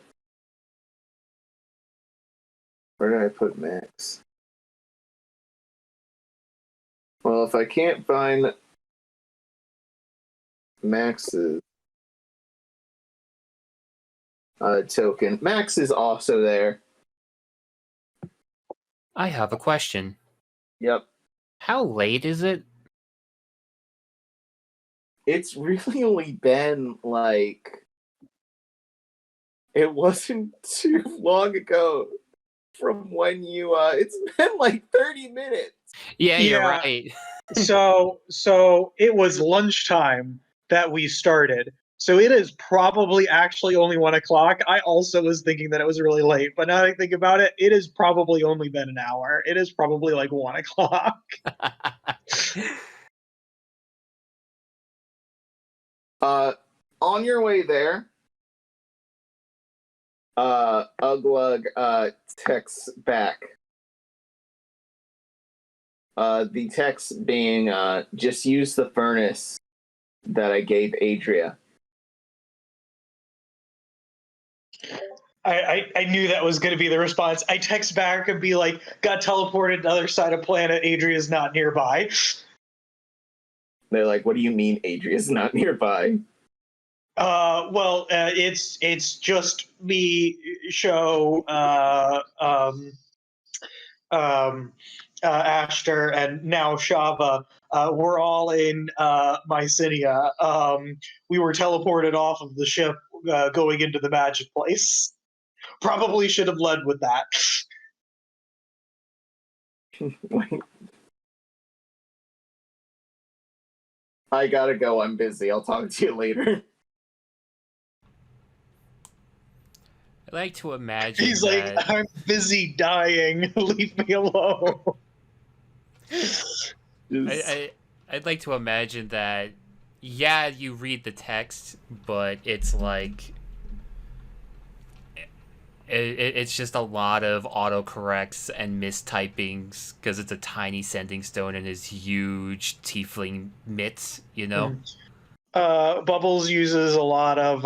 Where did I put Max? Well, if I can't find Max's token, Max is also there. I have a question. Yep. How late is it? It's really only been like, it wasn't too long ago from when you it's been like 30 minutes. Yeah, you're Yeah. right. So it was lunchtime that we started. So it is probably actually only 1 o'clock. I also was thinking that it was really late, but now that I think about it, it has probably only been an hour. It is probably like 1 o'clock. On your way there, Uglug texts back. The text being, just use the furnace that I gave Adria. I knew that was going to be the response. I text back and be like, got teleported to the other side of planet. Adria's not nearby. They're like, what do you mean Adria's not nearby? Well, it's just me, Show, Ashter, and now Shava. We're all in Mycenae. We were teleported off of the ship going into the magic place. Probably should have led with that. I gotta go. I'm busy. I'll talk to you later. I like to imagine He's that... like, I'm busy dying. Leave me alone. I'd like to imagine that, yeah, you read the text, but it's like... It's just a lot of autocorrects and mistypings because it's a tiny sending stone and his huge tiefling mitts, you know? Bubbles uses a lot of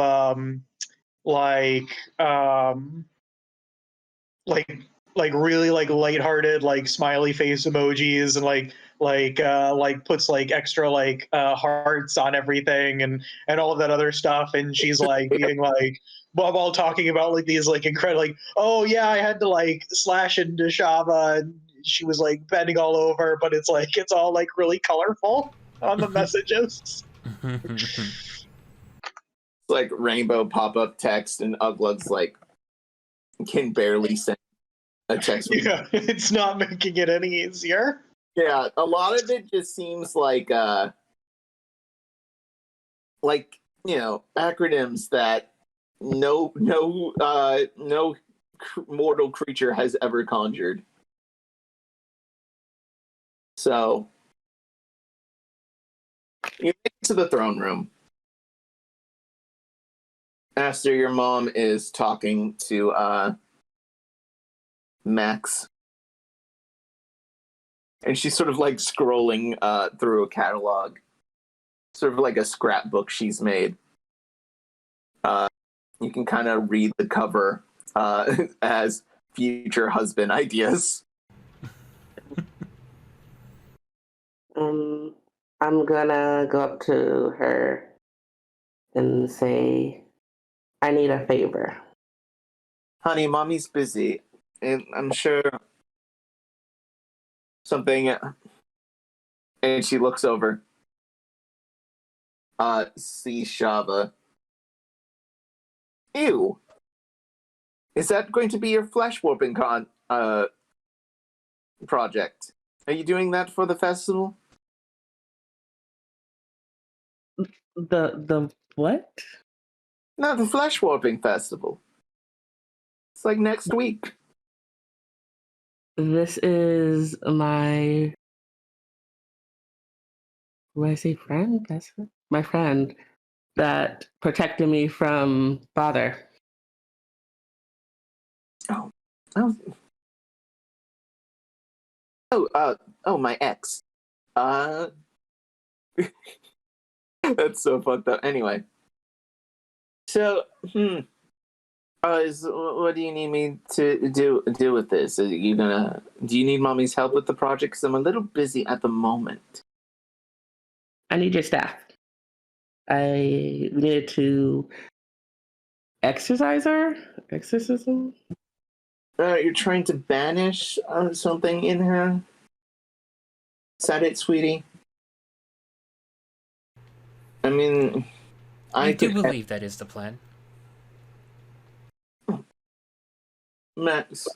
like really like lighthearted like smiley face emojis and like puts like extra like hearts on everything and all of that other stuff, and she's like being like while talking about like these like incredible like, oh yeah, I had to like slash into Shava and she was like bending all over, but it's like it's all like really colorful on the messages. It's like rainbow pop-up text, and Uglug's like can barely send a text. Yeah, it's not making it any easier. Yeah, a lot of it just seems like you know, acronyms that no mortal creature has ever conjured. So you make it to the throne room. Ashter, your mom is talking to Max. And she's sort of like scrolling through a catalog. Sort of like a scrapbook she's made. You can kind of read the cover as future husband ideas. I'm gonna go up to her and say, I need a favor. Honey, mommy's busy. And I'm sure something... And she looks over. See Shava. Ew. Is that going to be your flesh warping project? Are you doing that for the festival? The what? No, the flesh warping festival. It's like next week. This is my... Would I say friend? That's my friend that protected me from father. Oh, my ex. That's so fucked up. Anyway. So, what do you need me to do with this? Do you need mommy's help with the project? Because I'm a little busy at the moment. I need your staff. I needed to exercise her? Exorcism? You're trying to banish something in her? Is that it, sweetie? I mean, I do believe that is the plan. Max.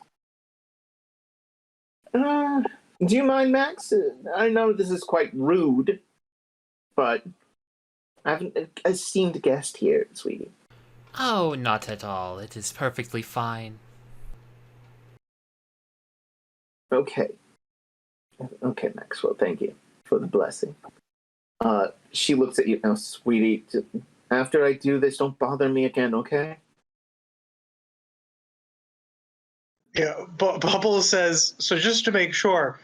Do you mind, Max? I know this is quite rude, but I have an esteemed guest here, sweetie. Oh, not at all. It is perfectly fine. Okay, Maxwell, thank you for the blessing. She looks at you now, sweetie. After I do this, don't bother me again, okay? Yeah, Bubbles says, so just to make sure,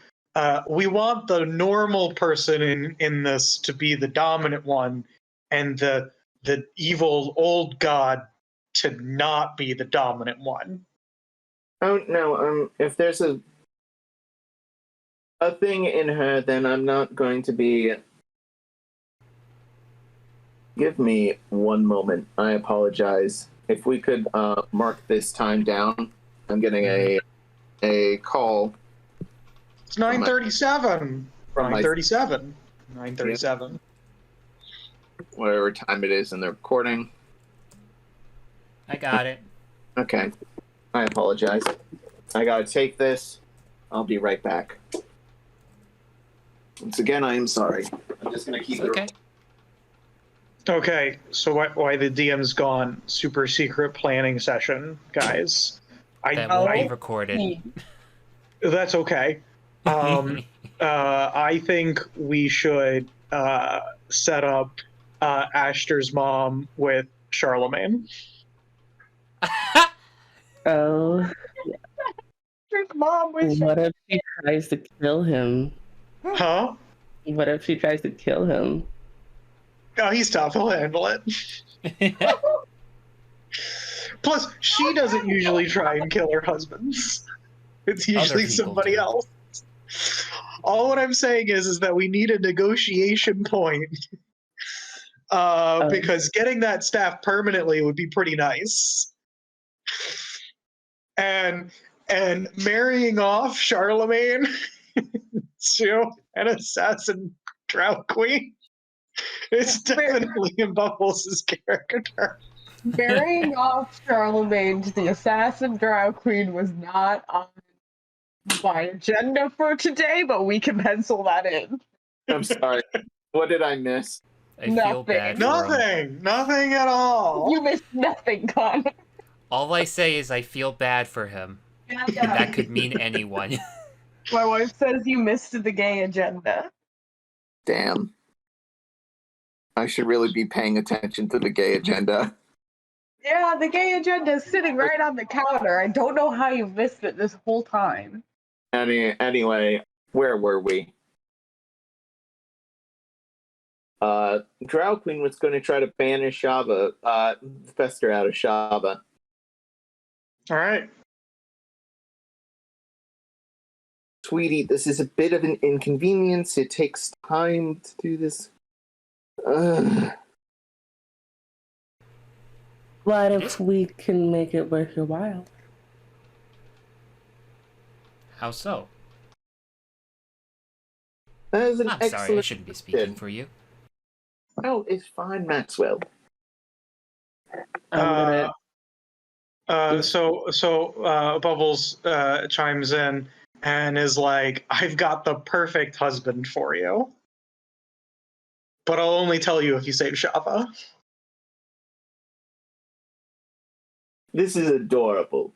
we want the normal person in this to be the dominant one, and the evil old god to not be the dominant one. Oh, no, if there's a thing in her, then I'm not going to be... Give me one moment. I apologize. If we could mark this time down. I'm getting a call. It's 9:37. 9:37. 9:37. Whatever time it is in the recording. I got it. Okay. I apologize. I gotta take this. I'll be right back. Once again, I am sorry. I'm just gonna keep it. Okay. Okay, so why the DM's gone? Super secret planning session, guys. That won't be recorded. That's okay. I think we should set up Ashter's mom with Charlemagne. Oh, Drink mom with what if she tries to kill him? Huh? What if she tries to kill him? Oh, he's tough. He'll handle it. Plus, she doesn't usually try and kill her husbands. It's usually people somebody do. else. All what I'm saying is that we need a negotiation point. Because getting that staff permanently would be pretty nice. And marrying off Charlemagne to an assassin Drow queen is definitely in Bubbles' character. Marrying off Charlemagne to the assassin Drow Queen was not on my agenda for today, but we can pencil that in. I'm sorry. What did I miss? I feel bad for him. Nothing at all. You missed nothing, Connar. All I say is I feel bad for him. And that could mean anyone. My wife says you missed the gay agenda. Damn. I should really be paying attention to the gay agenda. Yeah, the gay agenda is sitting right on the counter. I don't know how you missed it this whole time. Anyway, where were we? Drow Queen was going to try to banish Shava, Fester out of Shava. All right. Sweetie, this is a bit of an inconvenience. It takes time to do this. What if we can make it worth your while? How so? That is an I'm excellent sorry, I shouldn't be speaking question. for you. Oh, it's fine, Maxwell. I'm gonna So Bubbles chimes in and is like, "I've got the perfect husband for you, but I'll only tell you if you save Shava." This is adorable.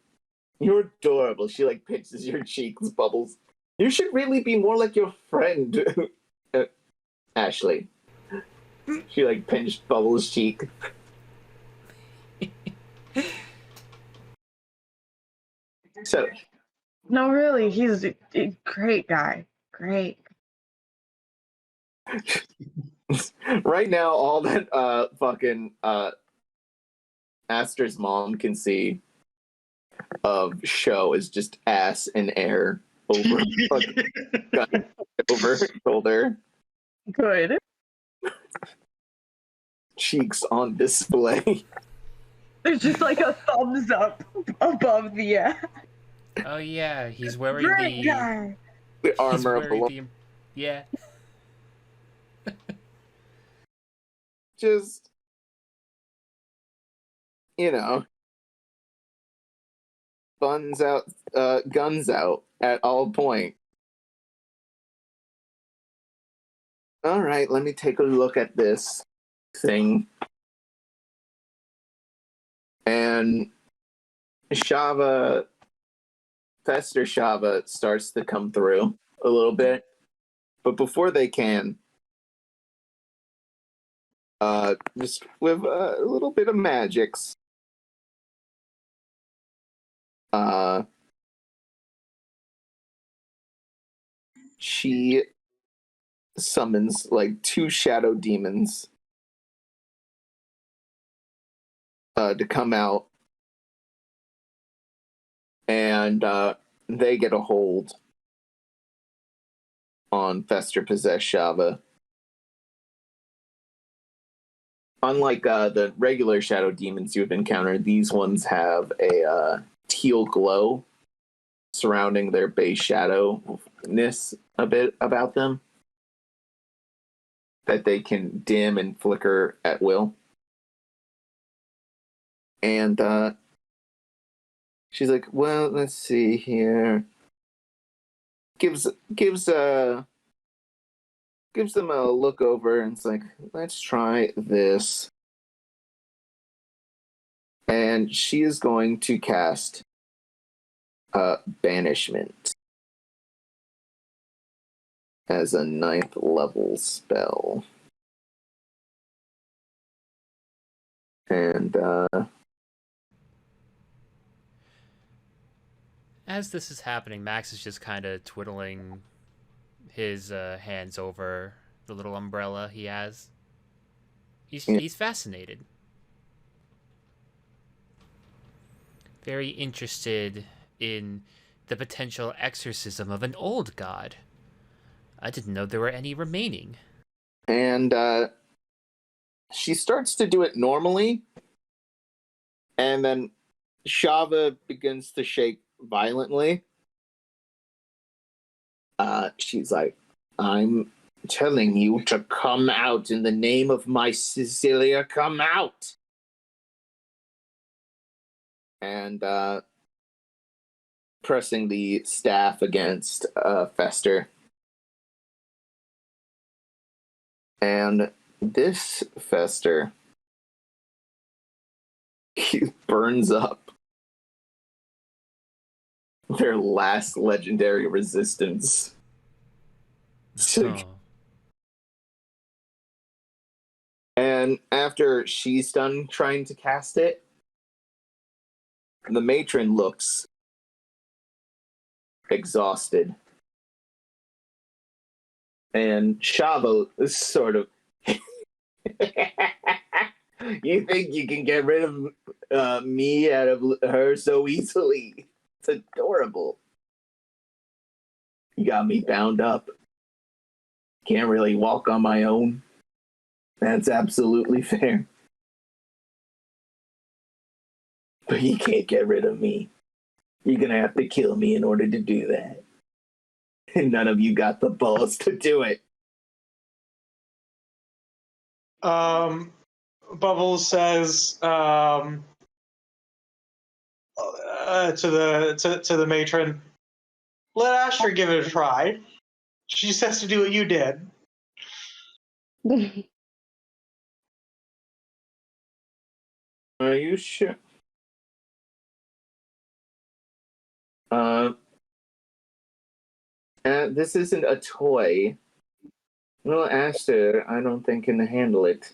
You're adorable. She like pinches your cheeks, Bubbles. You should really be more like your friend, Ashley. She like pinched Bubbles' cheek. So, No, really, he's a great guy. Great. right now, all that fucking Aster's mom can see of show is just ass and air over over her shoulder, Good. cheeks on display. There's just like a thumbs up above the Oh yeah, he's wearing great the guy. The he's armor of the wearing Lord. the yeah. Just, you know, guns out at all point. All right, let me take a look at this thing. And Fester Shava starts to come through a little bit. But before they can, just with a little bit of magics, she summons like 2 shadow demons to come out, and they get a hold on Fester possessed Shava. Unlike the regular shadow demons you've encountered, these ones have a teal glow surrounding their base shadowness a bit about them that they can dim and flicker at will. And she's like, well, let's see here. Gives them a look over and it's like, let's try this. And she is going to cast Banishment as a 9th level spell. And As this is happening, Max is just kind of twiddling his hands over the little umbrella he has. He's fascinated. Very interested in the potential exorcism of an old god. I didn't know there were any remaining. And she starts to do it normally, and then Shava begins to shake violently. She's like, I'm telling you to come out in the name of my Cecilia, come out. And pressing the staff against Fester. And this Fester, he burns up their last legendary resistance. Oh. And after she's done trying to cast it, the matron looks exhausted. And Shavo is sort of... You think you can get rid of me out of her so easily? It's adorable. You got me bound up. Can't really walk on my own. That's absolutely fair. But you can't get rid of me. You're gonna have to kill me in order to do that. And none of you got the balls to do it. Bubbles says to the matron, "Let Ashter give it a try. She just has to do what you did." Are you sure? This isn't a toy. Well, Ashter, I don't think can handle it.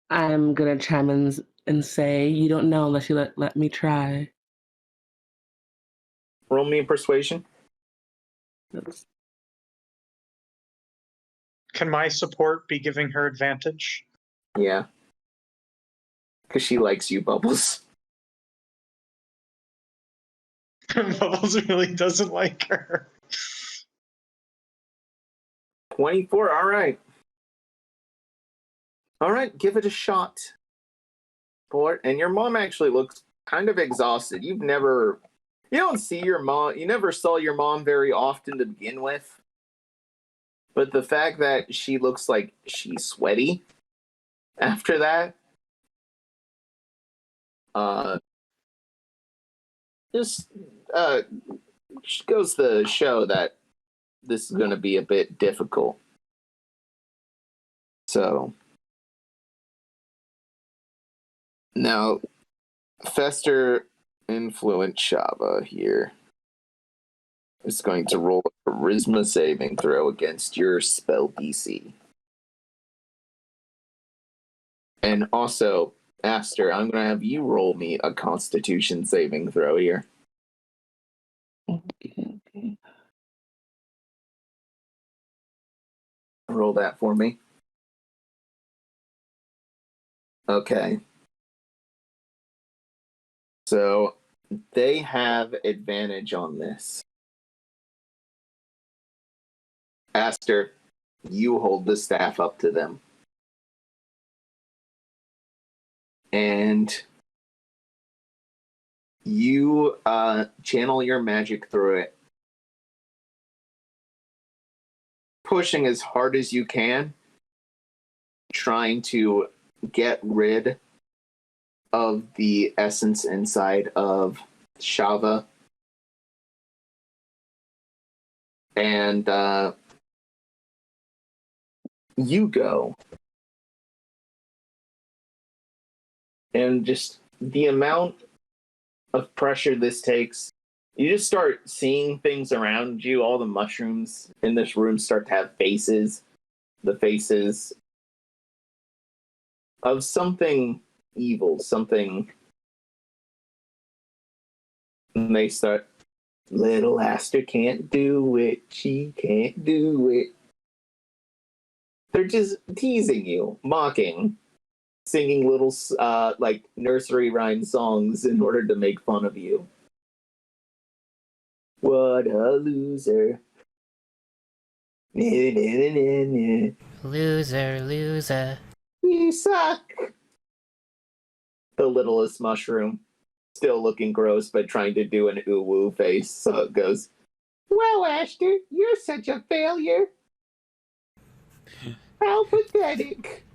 I'm gonna chime in and say, you don't know unless you let me try. Roll me a persuasion. Can my support be giving her advantage? Yeah. Because she likes you, Bubbles. Bubbles really doesn't like her. 24, all right. All right, give it a shot. And your mom actually looks kind of exhausted. You don't see your mom, you never saw your mom very often to begin with. But the fact that she looks like she's sweaty after that, just goes to show that this is going to be a bit difficult. So, now, Fester Influence Shava here is going to roll a charisma saving throw against your spell DC. And also, Ashter, I'm going to have you roll me a Constitution saving throw here. Okay. Roll that for me. Okay. So, they have advantage on this. Ashter, you hold the staff up to them. And you channel your magic through it, pushing as hard as you can, trying to get rid of the essence inside of Shava. And you go. And just the amount of pressure this takes, you just start seeing things around you. All the mushrooms in this room start to have faces. The faces of something evil, something And they start, little Ashter can't do it. She can't do it. They're just teasing you, mocking, singing little like nursery rhyme songs in order to make fun of you. What a loser. Loser, loser. You suck. The littlest mushroom, still looking gross, but trying to do an ooh-woo face. So it goes, well, Ashter, you're such a failure. How pathetic.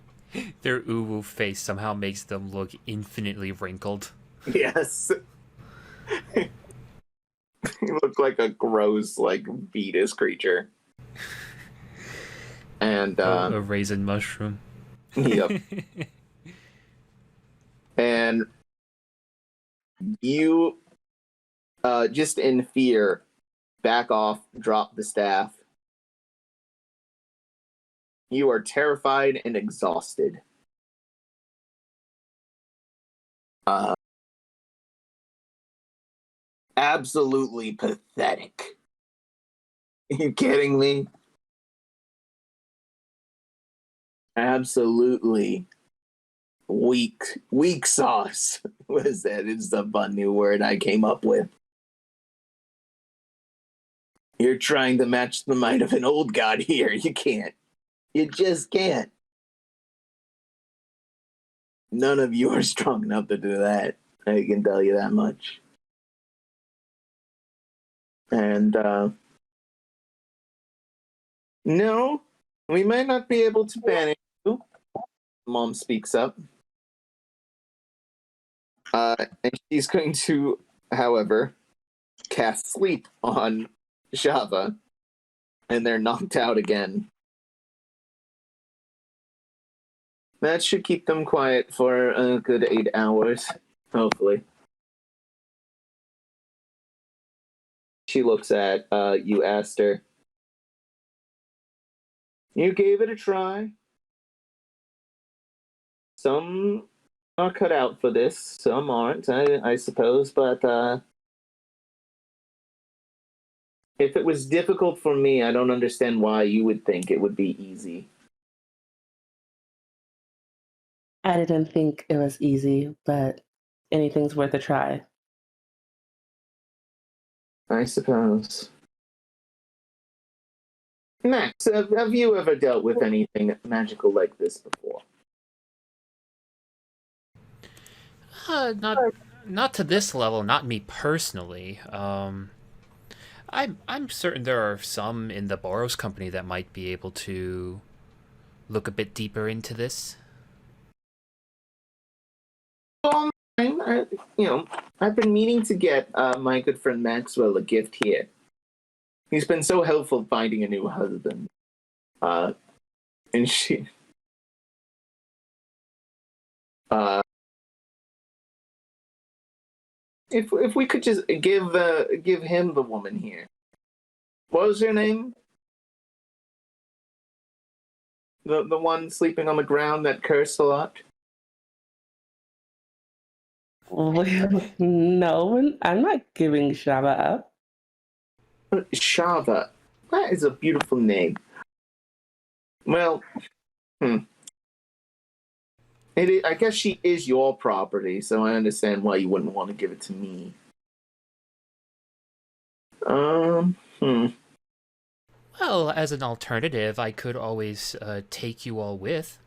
Their uwu face somehow makes them look infinitely wrinkled. Yes. You look like a gross, like, fetus creature. And, a raisin mushroom. Yep. And you, just in fear, back off, drop the staff. You are terrified and exhausted. Absolutely pathetic. Are you kidding me? Absolutely weak sauce. What is that? It's the fun new word I came up with. You're trying to match the might of an old god here. You can't. You just can't. None of you are strong enough to do that. I can tell you that much. And, no, we might not be able to banish you. Mom speaks up. And she's going to, however, cast sleep on Shava, and they're knocked out again. That should keep them quiet for a good 8 hours, hopefully. She looks at you, Ashter. You gave it a try. Some are cut out for this, some aren't, I suppose, but if it was difficult for me, I don't understand why you would think it would be easy. I didn't think it was easy, but anything's worth a try. I suppose. Max, have you ever dealt with anything magical like this before? Not to this level, not me personally. I'm certain there are some in the Boros company that might be able to look a bit deeper into this. Well, I've been meaning to get my good friend Maxwell a gift here. He's been so helpful finding a new husband. And she... If we could just give him the woman here. What was her name? The one sleeping on the ground that cursed a lot? No, I'm not giving Shava up. Shava. That is a beautiful name. Well, I guess she is your property, so I understand why you wouldn't want to give it to me. Well, as an alternative, I could always take you all with.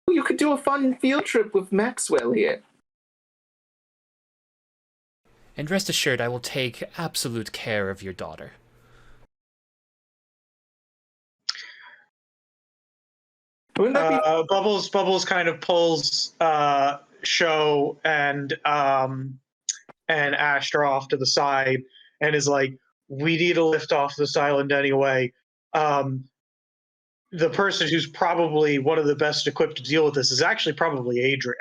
You could do a fun field trip with Maxwell here. And rest assured, I will take absolute care of your daughter. Wouldn't that be... Bubbles kind of pulls Show and Ashter off to the side and is like, we need to lift off this island anyway. The person who's probably one of the best equipped to deal with this is actually probably Adria.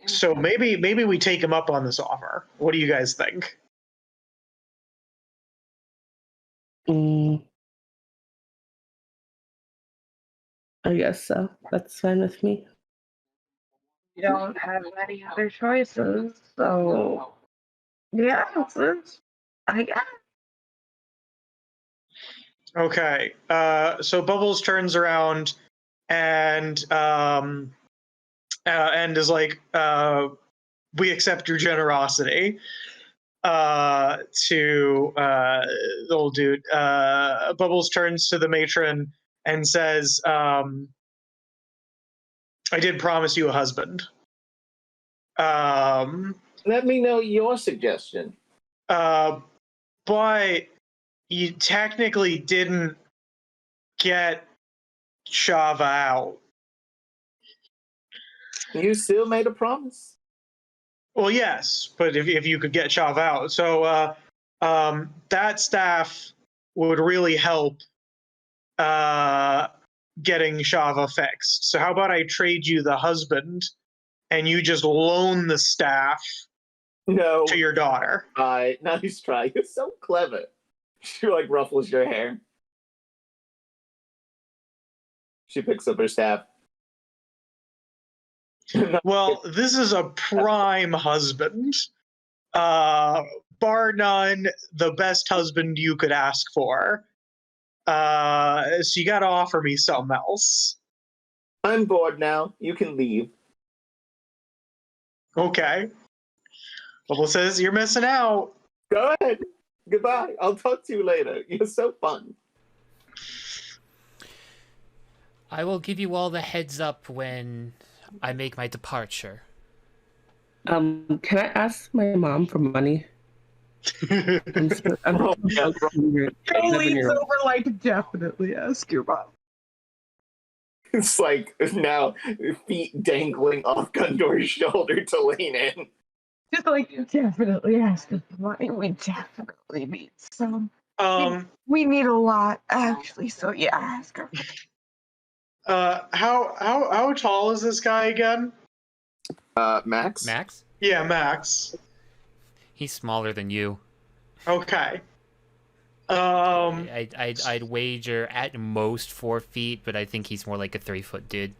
So maybe we take him up on this offer. What do you guys think? I guess so. That's fine with me. You don't have any other choices, so yeah, I guess. Okay. So Bubbles turns around and is like, "We accept your generosity." To the old dude. Bubbles turns to the matron and says, "I did promise you a husband. Um, Let me know your suggestion. but you technically didn't get Shava out." You still made a promise. Well, yes, but if you could get Shava out, so that staff would really help getting Shava fixed. So how about I trade you the husband, and you just loan the staff No. to your daughter? Nice try. You're so clever. She like ruffles your hair. She picks up her staff. Well, this is a prime husband. Bar none, the best husband you could ask for. So you got to offer me something else. I'm bored now. You can leave. Okay. Bubble says, "You're missing out." Go ahead. Goodbye. I'll talk to you later. You're so fun. I will give you all the heads up when I make my departure. Can I ask my mom for money? I'm Oh, yeah. Joe leans over like, definitely ask your mom. It's like now feet dangling off Gundor's shoulder to lean in. Just like, definitely ask her for money. We definitely need some. We need a lot, actually, so yeah, ask her. How tall is this guy again? Max? Max? Yeah, Max. He's smaller than you. Okay. I'd wager at most 4 feet, but I think he's more like a 3-foot dude.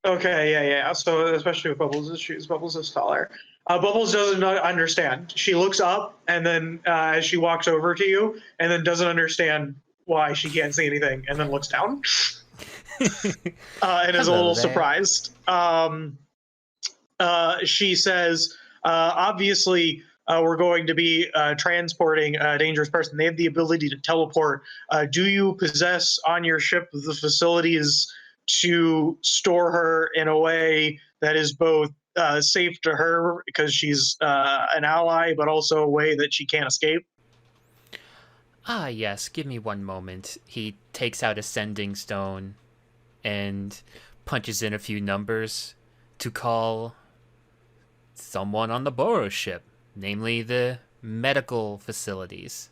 Okay, yeah. So especially with Bubbles' shoes, Bubbles is taller. Bubbles doesn't understand. She looks up, and then as she walks over to you, and then doesn't understand why she can't see anything, and then looks down, and is a little surprised. She says, "Obviously, we're going to be transporting a dangerous person. They have the ability to teleport. Do you possess on your ship the facilities to store her in a way that is both safe to her because she's an ally, but also a way that she can't escape?" Ah, yes, give me one moment. He takes out a sending stone and punches in a few numbers to call someone on the Boros ship, namely the medical facilities.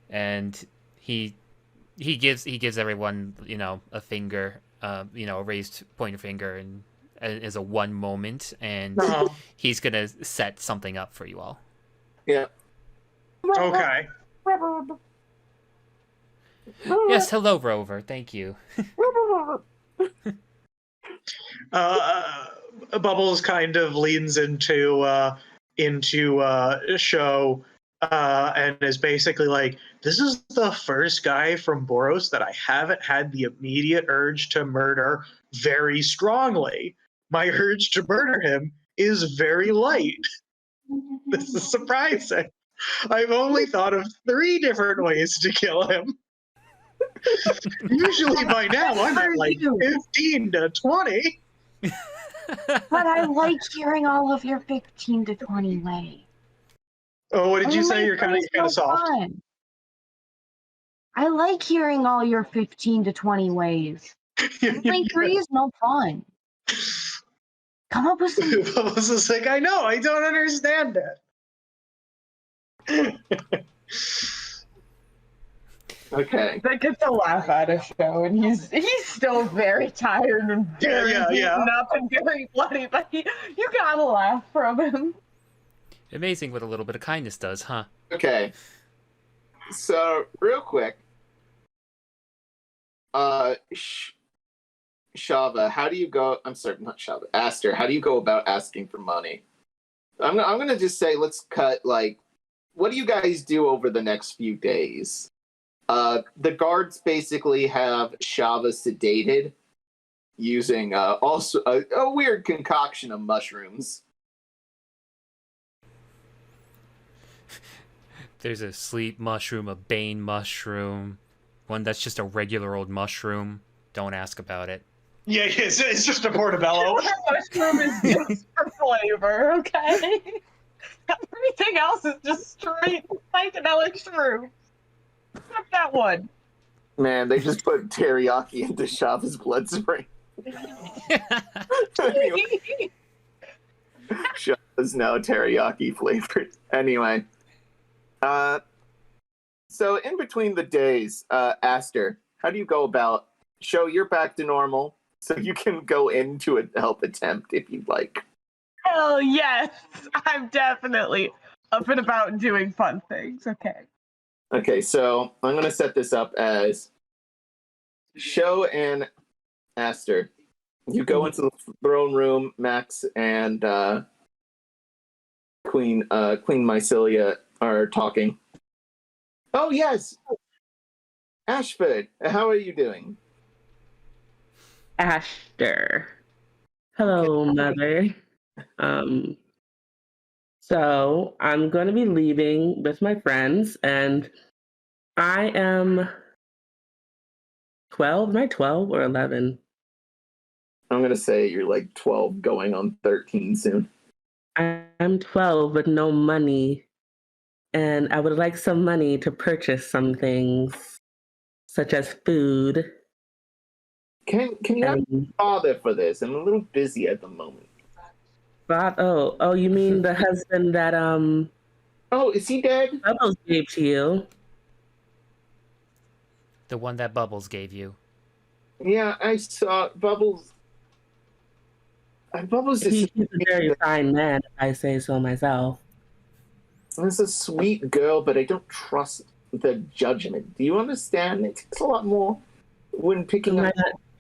And he gives everyone, a finger, a raised pointer finger, and as a one moment, and he's gonna set something up for you all. Yeah. Okay. Yes, hello, Rover. Thank you. Bubbles kind of leans into show and is basically like, "This is the first guy from Boros that I haven't had the immediate urge to murder very strongly. My urge to murder him is very light. This is surprising. I've only thought of 3 different ways to kill him. Usually by now I'm at like 15 to 20. But I like hearing all of your 15 to 20 ways. Oh, what did you say? You're kind of soft. Fun. I like hearing all your 15 to 20 ways. Only 3 is no fun. Come up with some. Bubbles is like, "I know, I don't understand it." Okay. That gets a laugh out of show, and he's still very tired and very beaten up and very bloody, but you gotta laugh from him. Amazing what a little bit of kindness does, huh? Okay. So, real quick, Shava, how do you go? I'm sorry, not Shava. Ashter, how do you go about asking for money? I'm gonna just say, let's cut. Like, what do you guys do over the next few days? The guards basically have Shava sedated using also a weird concoction of mushrooms. There's a sleep mushroom, a bane mushroom, one that's just a regular old mushroom. Don't ask about it. Yeah, it's just a portobello. Mushroom is just for flavor, okay? Everything else is just straight psychedelic shroom. Except that one. Man, they just put teriyaki into Shava's bloodstream. Anyway, Shava's now teriyaki flavored. Anyway, so in between the days, Ashter, how do you go about show you're back to normal so you can go into a help attempt if you'd like? Hell yes, I'm definitely up and about doing fun things. Okay. Okay, so I'm gonna set this up as Show and Ashter. You go into the throne room. Max and Queen Mycelia are talking. Oh yes, Ashford, how are you doing? Ashter. Hello, mother. So I'm going to be leaving with my friends, and I am 12. Am I 12 or 11? I'm gonna say you're like 12, going on 13 soon. I'm 12 with no money, and I would like some money to purchase some things, such as food. Can you have a father for this? I'm a little busy at the moment. But oh, you mean the husband that Oh, is he dead? Bubbles gave to you? The one that Bubbles gave you. Yeah, I saw Bubbles. Bubbles is He's a very fine man, if I say so myself. It's a sweet girl, but I don't trust the judgment. Do you understand? It takes a lot more when picking up.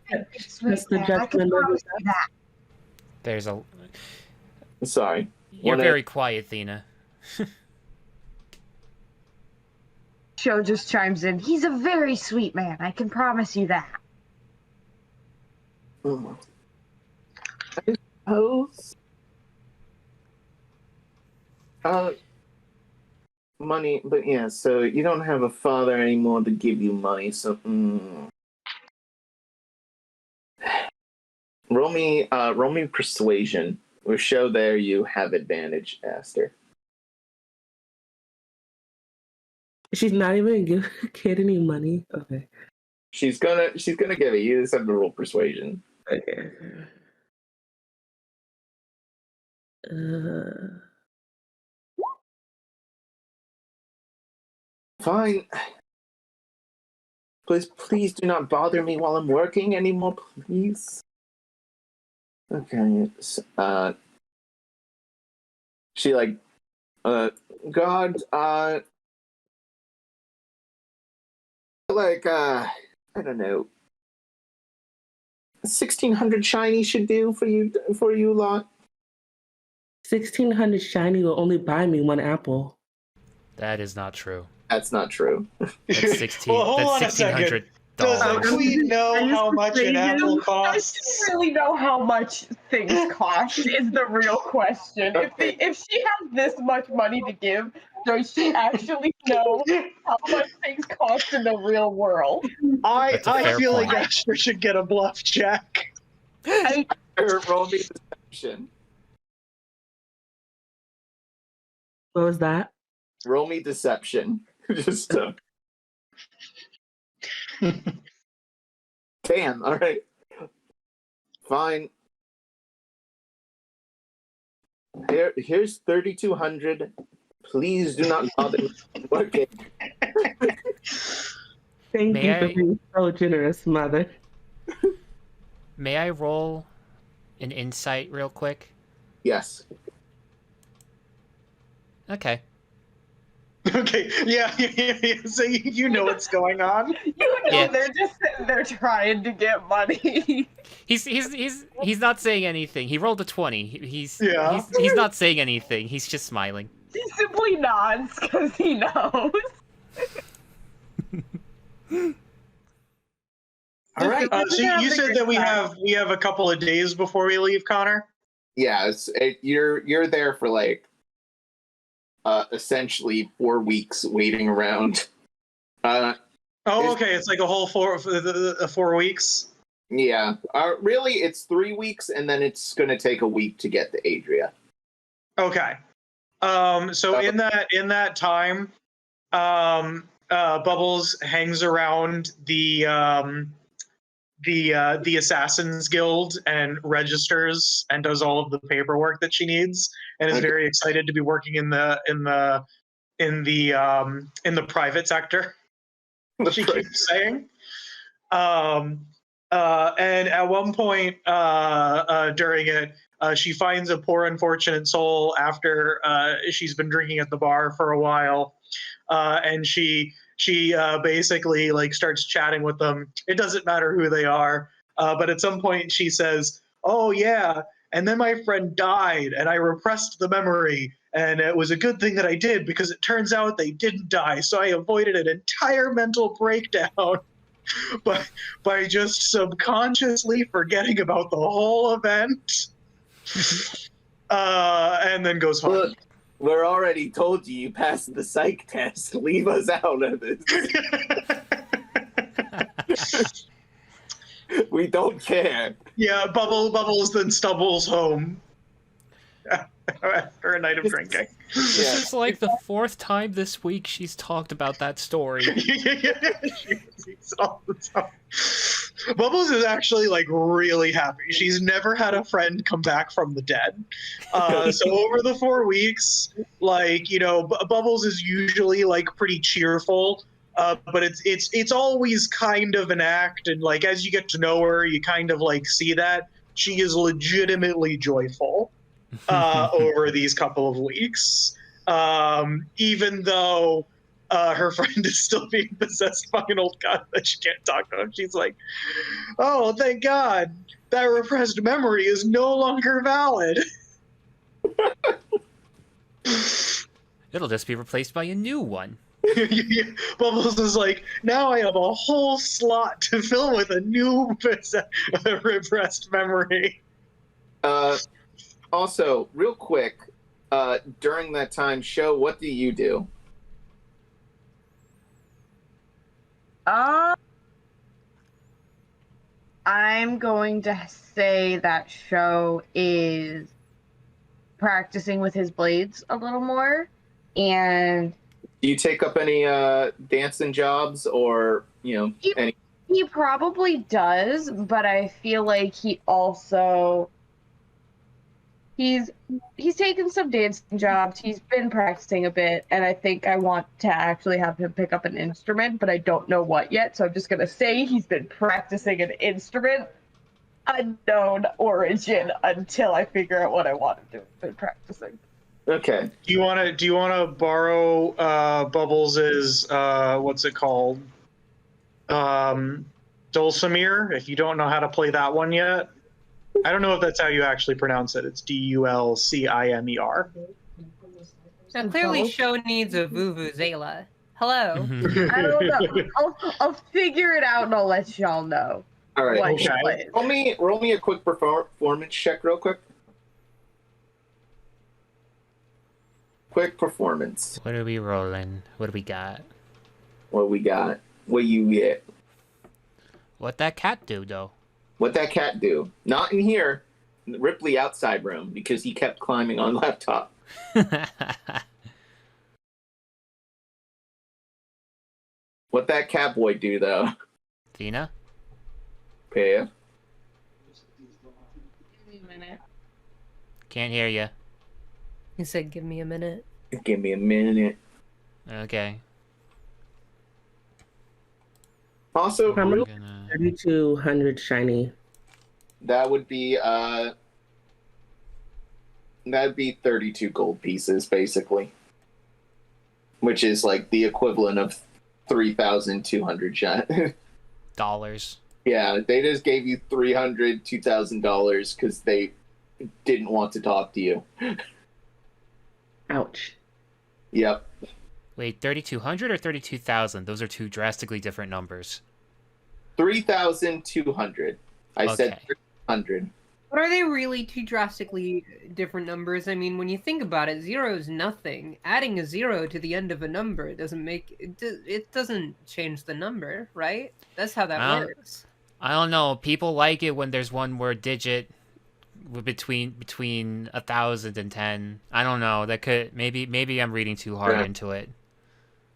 Trust the judgment of that. There's a. Sorry. You're very quiet, Athena. Show just chimes in. He's a very sweet man. I can promise you that. I suppose. Money, but yeah. So you don't have a father anymore to give you money. So roll me persuasion. Or show there you have advantage, Ashter. She's not even give kid any money. Okay. She's gonna give it. You just have to roll persuasion. Okay. Fine. Please do not bother me while I'm working anymore, please. Okay. She like, God, like, I don't know. 1,600 shiny should do for you lot. 1,600 shiny will only buy me one apple. That is not true. That's not true. That's 16. Well, hold on a that's $1,600. Does the queen know how much an apple costs? Does she really know how much things cost? Is the real question. Okay. If she has this much money to give, does she actually know how much things cost in the real world? I feel point. like Ashter should get a bluff check. Roll me deception. What was that? Roll me deception. Just damn. All right. Fine. Here's 3,200. Please do not bother me working. Thank May you I- for being so generous, mother. May I roll an insight real quick? Yes. Okay. Okay, yeah. So you know what's going on. You know Yeah. they're just sitting there trying to get money. He's not saying anything. He rolled a 20. He's not saying anything. He's just smiling. He simply nods because he knows. All right. So you said that we have a couple of days before we leave, Connar? Yeah, you're there for like essentially 4 weeks waiting around. Okay. It's like a whole 4 weeks. Yeah. Really, it's 3 weeks, and then it's going to take a week to get to Adria. Okay. So in that time, Bubbles hangs around the Assassins Guild and registers and does all of the paperwork that she needs, and is very excited to be working in the private sector. She keeps saying. And at one point during it, she finds a poor unfortunate soul after she's been drinking at the bar for a while, and she basically like starts chatting with them. It doesn't matter who they are, but at some point she says, "Oh yeah, and then my friend died, and I repressed the memory, and it was a good thing that I did because it turns out they didn't die, so I avoided an entire mental breakdown." By just subconsciously forgetting about the whole event, and then goes home. Look, we're already told you passed the psych test. Leave us out of this. We don't care. Yeah, Bubbles then stumbles home after a night of drinking. This is like the 4th time this week she's talked about that story. Bubbles is actually like really happy. She's never had a friend come back from the dead. So over the 4 weeks, like, you know, Bubbles is usually like pretty cheerful. But it's always kind of an act, and like as you get to know her, you kind of like see that she is legitimately joyful over these couple of weeks, even though her friend is still being possessed by an old god that she can't talk to him. She's like, "Oh, thank God, that repressed memory is no longer valid." It'll just be replaced by a new one. Bubbles is like, now I have a whole slot to fill with a new repressed memory. Also, real quick, during that time, Show, what do you do? I'm going to say that Show is practicing with his blades a little more, and Do you take up any dancing jobs, or any? He probably does, but I feel like he also he's taken some dancing jobs. He's been practicing a bit, and I think I want to actually have him pick up an instrument, but I don't know what yet. So I'm just gonna say he's been practicing an instrument, unknown origin, until I figure out what I want him to have been practicing. Okay. Do you want to borrow Bubbles's what's it called? Dulcimer, if you don't know how to play that one yet. I don't know if that's how you actually pronounce it. It's Dulcimer. So clearly Show needs a Vuvuzela. Hello. I don't know. I'll figure it out and I'll let y'all know. All right. What Okay. he plays. Roll me a quick performance check real quick. Quick performance. What are we rolling? What do we got? What we got? What you get? What that cat do, though? What that cat do? Not in here. In the Ripley outside room, because he kept climbing on laptop. What that cat boy do, though? Athena? Pay. Give me a minute. Can't hear you. He said, "Give me a minute." Give me a minute. Okay. Also, How We're much? gonna... 3,200 shiny. that would be 32 gold pieces, basically, which is like the equivalent of 3,200 shot. dollars. Yeah, they just gave you $2,000 because they didn't want to talk to you. Ouch. Yep. Wait, 3,200 or 32,000? Those are two drastically different numbers. 3,200. I said Okay. 300. But are they really two drastically different numbers? I mean, when you think about it, 0 is nothing. Adding a 0 to the end of a number doesn't make it doesn't change the number, right? That's how that works. I don't know. People like it when there's one word digit between 1,000 and 10. I don't know. That could maybe I'm reading too hard into it.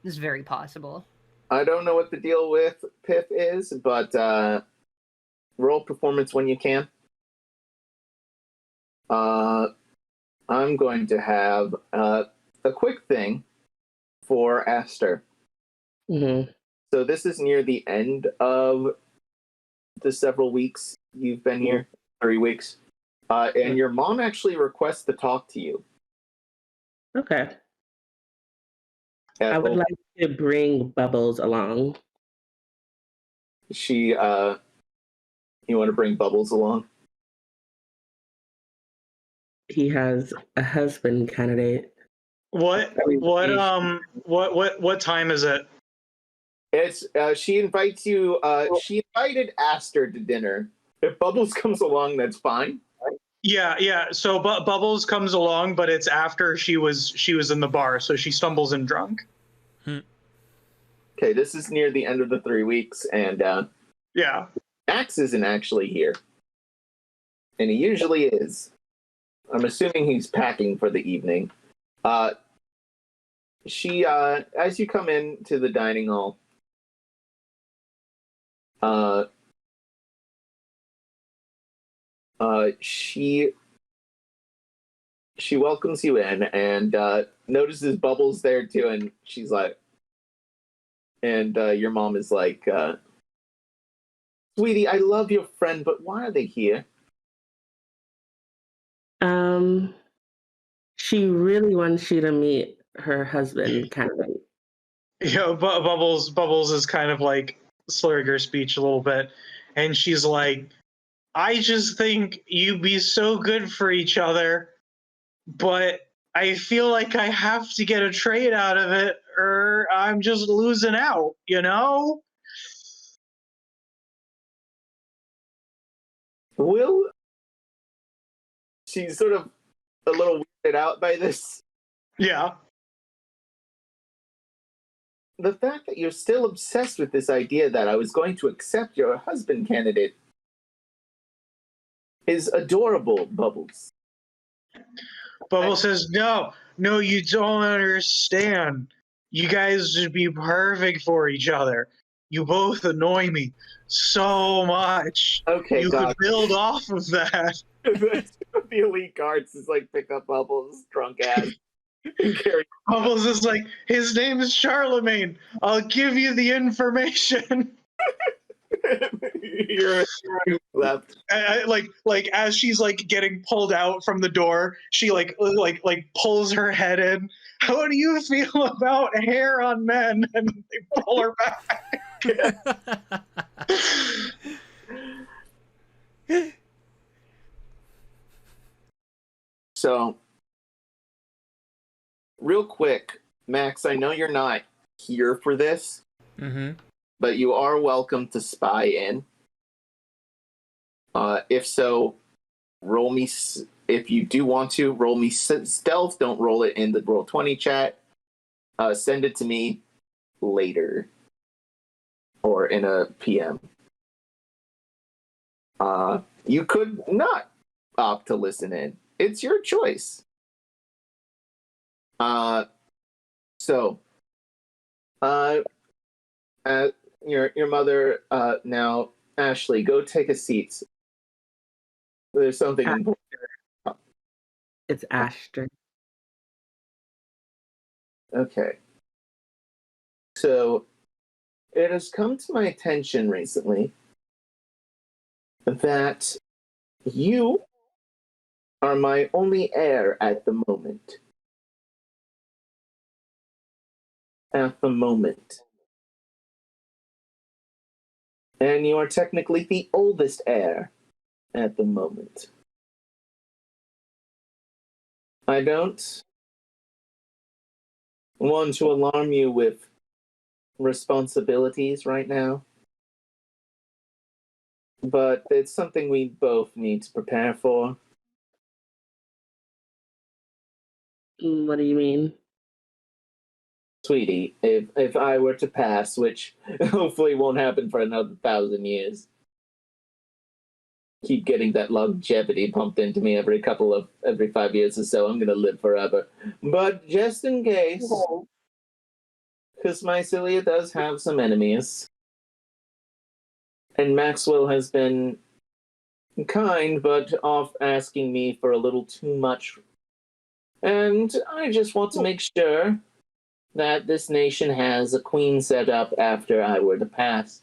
It's very possible. I don't know what the deal with Pip is, but roll performance when you can. I'm going to have a quick thing for Ashter. Mm-hmm. So this is near the end of the several weeks you've been here, 3 weeks. And your mom actually requests to talk to you. Okay. I would like to bring Bubbles along. You want to bring Bubbles along? He has a husband candidate. What time is it? It's she invites you. She invited Ashter to dinner. If Bubbles comes along, that's fine. Yeah. So Bubbles comes along, but it's after she was in the bar, so she stumbles in drunk. Okay, this is near the end of the 3 weeks, and Yeah. Max isn't actually here, and he usually is. I'm assuming he's packing for the evening. She, as you come into the dining hall, she welcomes you in and notices Bubbles there too, and she's like, and your mom is like, sweetie, I love your friend, but why are they here? She really wants you to meet her husband candidate. Bubbles is kind of like slurring her speech a little bit, and she's like, I just think you'd be so good for each other, but I feel like I have to get a trade out of it or I'm just losing out, you know? She's sort of a little weirded out by this. Yeah. The fact that you're still obsessed with this idea that I was going to accept your husband candidate is adorable, Bubbles. Bubbles says, no, you don't understand. You guys would be perfect for each other. You both annoy me so much. Okay, you could build off of that. The elite guards is like pick up Bubbles, drunk ass. Bubbles is like, his name is Charlemagne. I'll give you the information. You're left. Like as she's like getting pulled out from the door, she like pulls her head in. How do you feel about hair on men? And they pull her back. So, real quick, Max, I know you're not here for this, but you are welcome to spy in. If so, roll me. If you do want to, roll me stealth. Don't roll it in the Roll20 chat. Send it to me later or in a PM. You could not opt to listen in. It's your choice. Your mother now, Ashley, go take a seat. There's something important. It's Ashter. Okay. So, it has come to my attention recently that you are my only heir at the moment. And you are technically the oldest heir at the moment. I don't want to alarm you with responsibilities right now, but it's something we both need to prepare for. What do you mean? Sweetie, if I were to pass, which hopefully won't happen for another 1,000 years, keep getting that longevity pumped into me every 5 years or so, I'm gonna live forever. But just in case, because Mycelia does have some enemies, and Maxwell has been kind, but off asking me for a little too much. And I just want to make sure that this nation has a queen set up after I were to pass.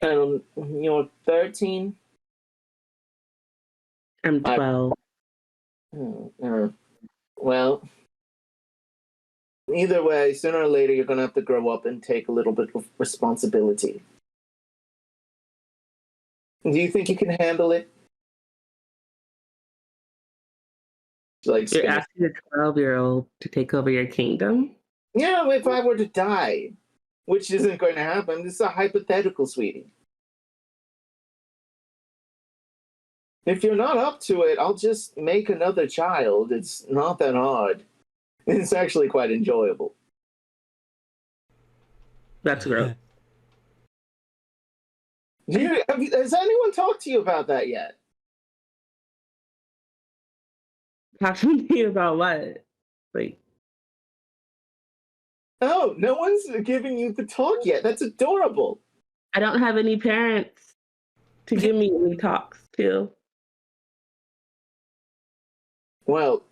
You're 13? I'm 12. Well, either way, sooner or later, you're going to have to grow up and take a little bit of responsibility. Do you think you can handle it? Like, You're asking a 12-year-old to take over your kingdom? yeah, if I were to die, which isn't going to happen. This is a hypothetical, sweetie. If you're not up to it, I'll just make another child. It's not that hard. It's actually quite enjoyable. That's gross. Has anyone talked to you about that yet? Talk to me about what? Like, Oh, no one's giving you the talk yet. That's adorable. I don't have any parents to give me any talks to. Well,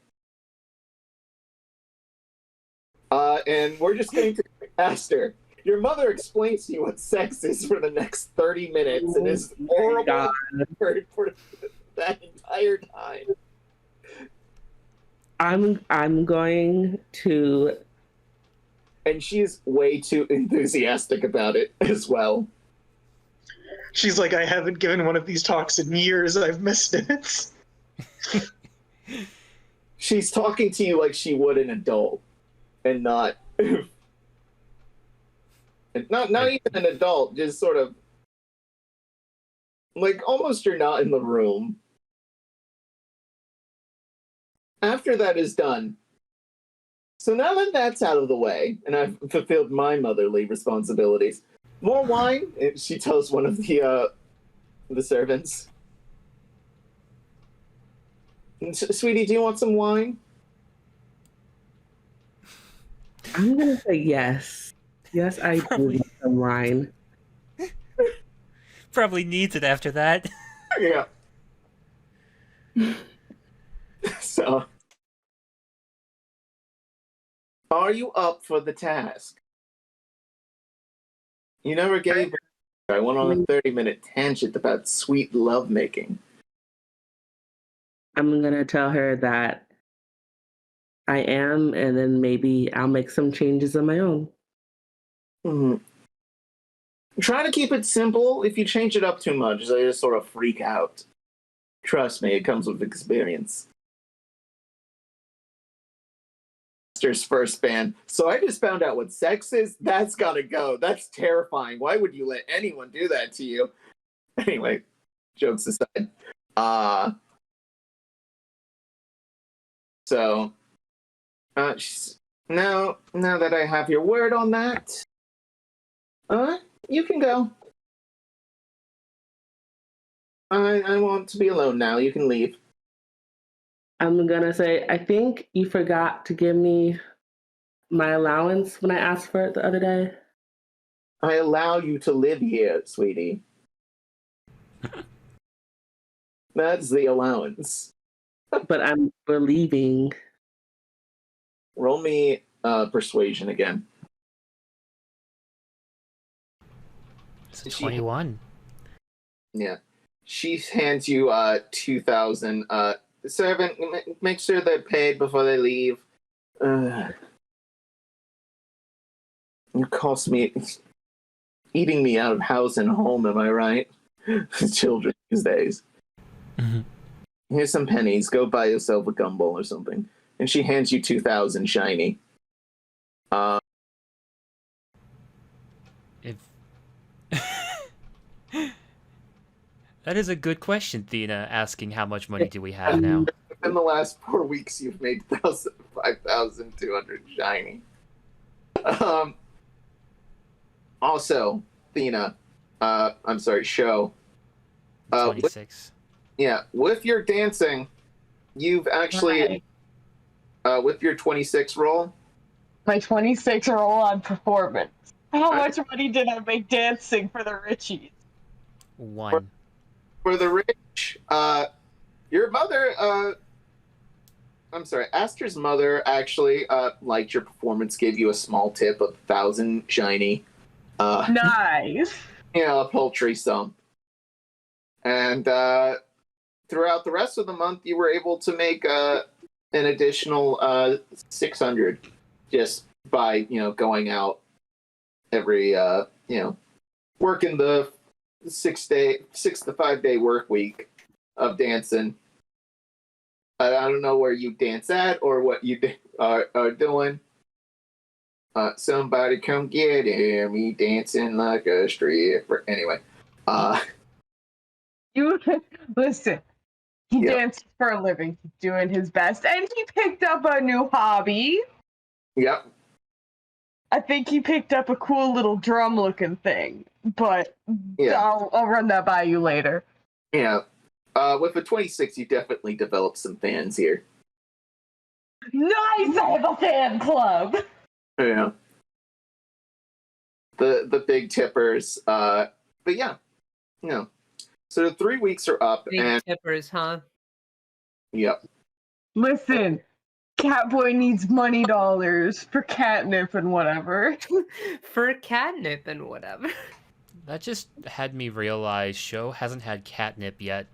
and we're just going to Ashter. Your mother explains to you what sex is for the next 30 minutes and is horrible for that entire time. I'm going to. And she's way too enthusiastic about it as well. She's like, I haven't given one of these talks in years. I've missed it. She's talking to you like she would an adult, and not even an adult, just sort of like almost you're not in the room. After that is done, so now that that's out of the way, and I've fulfilled my motherly responsibilities, more wine. She tells one of the servants. Sweetie, do you want some wine? I'm going to say yes. Yes, I do need some wine. Probably needs it after that. Yeah. So, are you up for the task? You never gave. I went on a 30-minute tangent about sweet lovemaking. I'm going to tell her that I am, and then maybe I'll make some changes on my own. Mm-hmm. Try to keep it simple. If you change it up too much, they just sort of freak out. Trust me, it comes with experience. Ashter's first ban. So I just found out what sex is. That's gotta go. That's terrifying. Why would you let anyone do that to you? Anyway, jokes aside. So, now that I have your word on that, you can go. I want to be alone now. You can leave. I'm going to say, I think you forgot to give me my allowance when I asked for it the other day. I allow you to live here, sweetie. That's the allowance. But we're leaving. Roll me persuasion again. It's 21. Yeah. She hands you 2,000. Servant, make sure they're paid before they leave. It cost me eating me out of house and home, am I right? Children these days. Mhm. Here's some pennies. Go buy yourself a gumball or something. And she hands you 2,000 shiny. If that is a good question, Thena, asking how much money do we have now? In the last 4 weeks, you've made 5,200 shiny. Also, Thena, I'm sorry, Show. 26. With your dancing, you've actually, with your 26 roll, My 26 roll on performance. How much money did I make dancing for the Richies? 1. for the rich, your mother, I'm sorry, Ashter's mother actually liked your performance, gave you a small tip of 1,000 shiny. Nice. A paltry sum. And throughout the rest of the month, you were able to make an additional 600 just by going out every working the 6 to 5 day work week of dancing. I don't know where you dance at or what you are doing. Somebody come get him. He dancing like a stripper. Anyway, You listen. He Yep. dances for a living. He's doing his best, and he picked up a new hobby. Yep. I think he picked up a cool little drum-looking thing, but Yeah. I'll run that by you later. Yeah. With a 26, you definitely developed some fans here. Nice! I have a fan club. Yeah. The big tippers. But yeah. So the 3 weeks are up, Big and tippers, huh? yep. Listen, Catboy needs money dollars for catnip and whatever. For catnip and whatever. That just had me realize Show hasn't had catnip yet.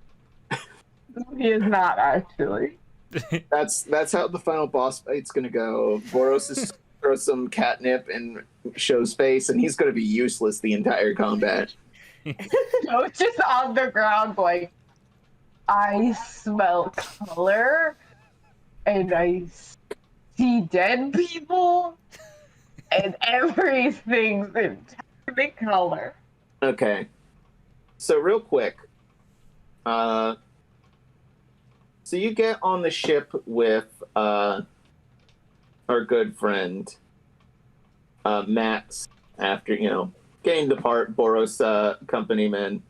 He is not actually. That's how the final boss fight's gonna go. Boros is throw some catnip in Show's face, and he's gonna be useless the entire combat. So it's just on the ground going, I smell color and I see dead people and everything's in color. Okay. So real quick, so you get on the ship with our good friend Max after getting the part Boros companyman.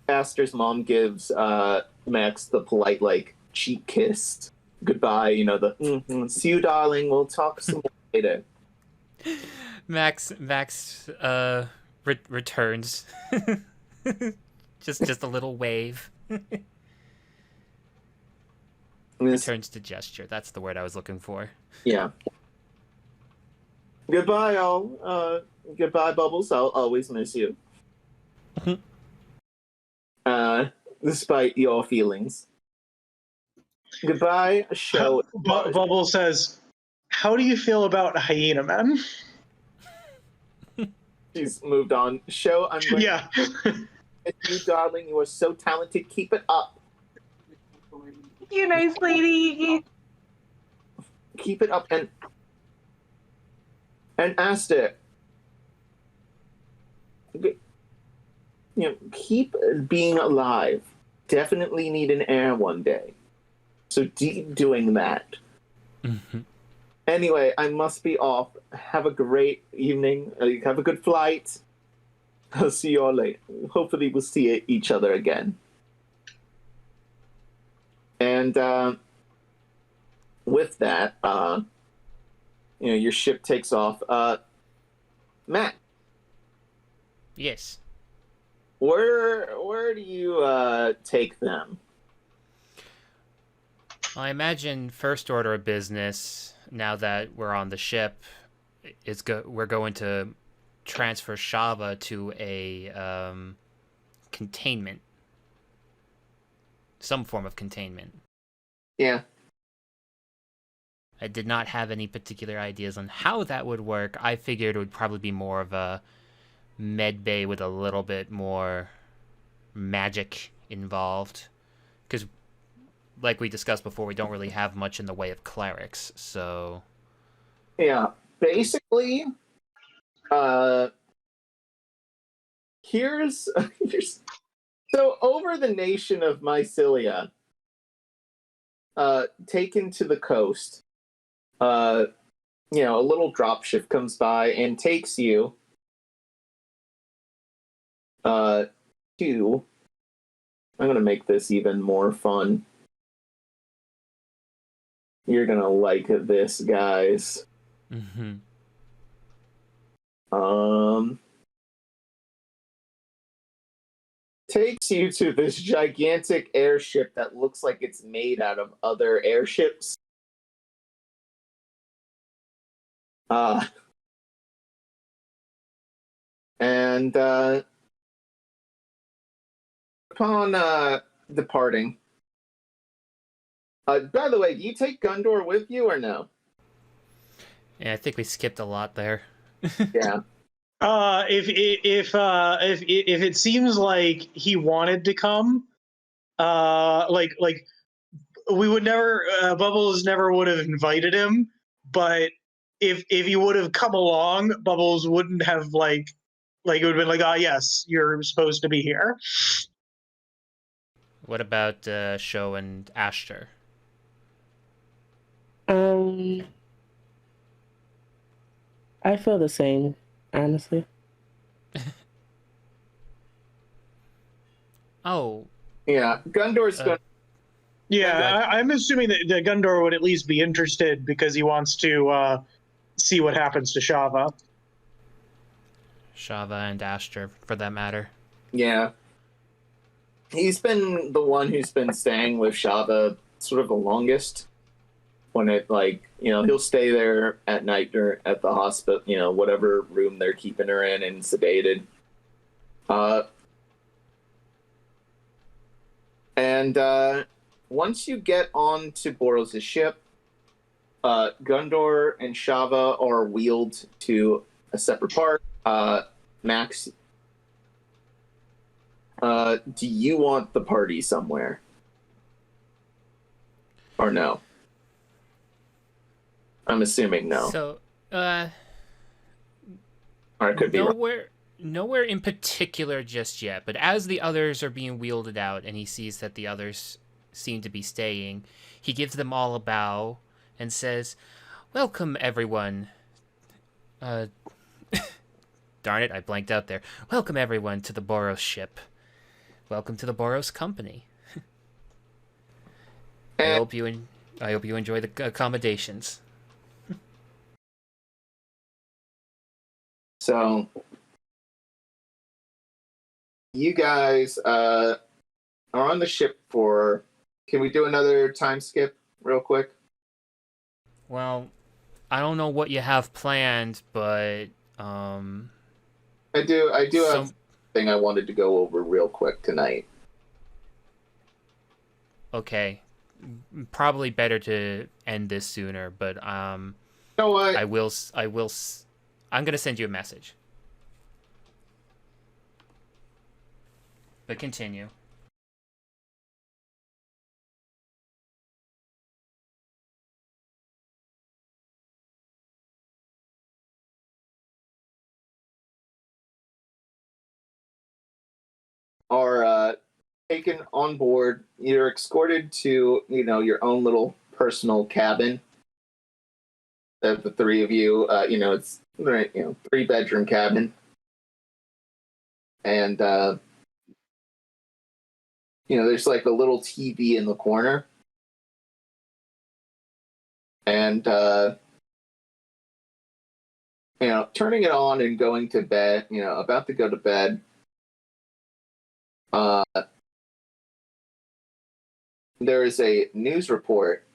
Ashter's mom gives Max the polite cheek kiss goodbye. See you, darling. We'll talk some more later. Max returns. just a little wave. Returns to gesture. That's the word I was looking for. Yeah. Goodbye, all. Goodbye, Bubbles. I'll always miss you. Despite your feelings. Goodbye, Show. Bubble says, "How do you feel about Hyena Man?" She's moved on. Show, I'm going Yeah. to miss you, darling. You are so talented. Keep it up. You nice lady. Keep it up. And Ashter, keep being alive. Definitely need an heir one day. So keep doing that. Mm-hmm. Anyway, I must be off. Have a great evening. Have a good flight. I'll see you all later. Hopefully we'll see each other again. And with that, your ship takes off. Matt. Yes. Where do you take them? I imagine first order of business, now that we're on the ship, we're going to transfer Shava to a containment. Some form of containment. Yeah. I did not have any particular ideas on how that would work. I figured it would probably be more of a med bay with a little bit more magic involved. Because, like we discussed before, we don't really have much in the way of clerics, so... Yeah, basically, here's so over the nation of Mycelia, taken to the coast, a little dropship comes by and takes you to. I'm gonna make this even more fun. You're gonna like this, guys. Mm-hmm. Takes you to this gigantic airship that looks like it's made out of other airships. And upon departing, by the way, do you take Gundor with you or no? Yeah, I think we skipped a lot there. Yeah. If it seems like he wanted to come, like we would never, Bubbles never would have invited him, but if he would have come along, Bubbles wouldn't have like it would have been like, ah, yes, you're supposed to be here. What about Sho and Ashter? I feel the same, honestly. Oh. Yeah, Gundor's going. Yeah, I'm assuming that Gundor would at least be interested because he wants to see what happens to Shava. Shava and Ashter, for that matter. Yeah. He's been the one who's been staying with Shava sort of the longest. When it, he'll stay there at night or at the hospital, whatever room they're keeping her in and sedated. And once you get on to Boros' ship, Gundor and Shava are wheeled to a separate part. Max, do you want the party somewhere? Or no? I'm assuming no. So, or it could be nowhere in particular just yet, but as the others are being wielded out and he sees that the others seem to be staying, he gives them all a bow and says, "Welcome, everyone." Darn it, I blanked out there. "Welcome, everyone, to the Boros ship. Welcome to the Boros company. I hope you enjoy the accommodations." So, you guys are on the ship for... Can we do another time skip real quick? Well, I don't know what you have planned, but... I do have something I wanted to go over real quick tonight. Okay. Probably better to end this sooner, but... You know what? I'm gonna send you a message. But continue. Are taken on board. You're escorted to, your own little personal cabin. The three of you, it's 3-bedroom cabin, and there's like a little TV in the corner, and turning it on and going to bed. About to go to bed. There is a news report.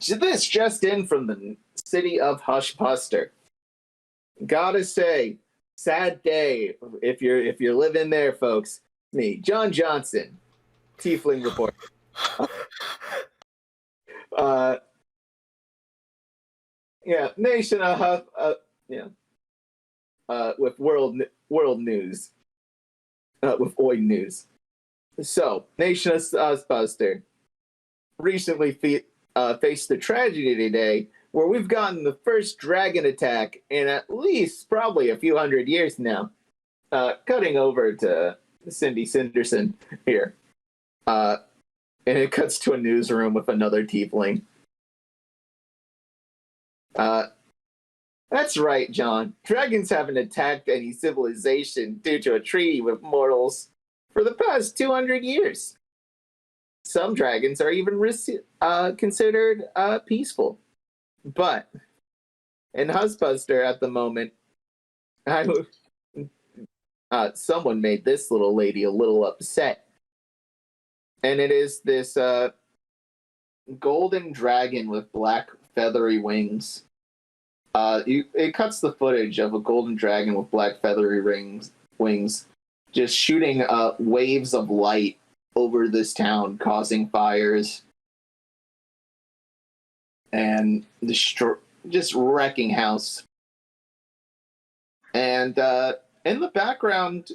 This just in from the city of Hushpuster. Gotta say, sad day if you're living there, folks. Me, John Johnson, Tiefling report. Yeah, Nation of with world news, with Oi news. So, Nation of Buster recently faced the tragedy today where we've gotten the first dragon attack in at least probably a few hundred years now. Cutting over to Cindy Cinderson here. And it cuts to a newsroom with another tiefling. That's right, John. Dragons haven't attacked any civilization due to a treaty with mortals for the past 200 years. Some dragons are even considered peaceful. But in Husbuster at the moment, someone made this little lady a little upset. And it is this golden dragon with black feathery wings. It cuts the footage of a golden dragon with black feathery wings just shooting waves of light over this town, causing fires and just wrecking house. And in the background,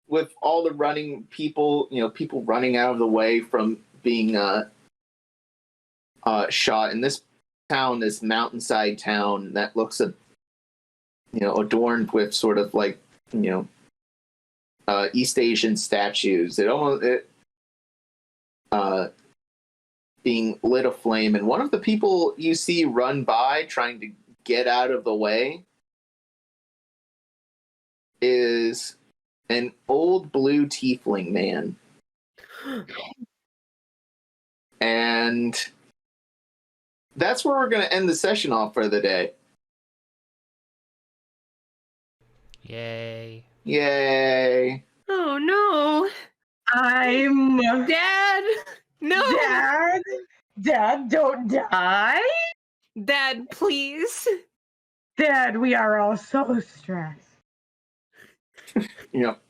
with all the running people, people running out of the way from being shot in this town, this mountainside town that looks adorned with sort of like East Asian statues. Being lit aflame, and one of the people you see run by trying to get out of the way is an old blue tiefling man. And that's where we're going to end the session off for the day. Yay. Yay. Oh no. I'm Dad! No! Dad, don't die. Dad, please. Dad, we are all so stressed. Yep.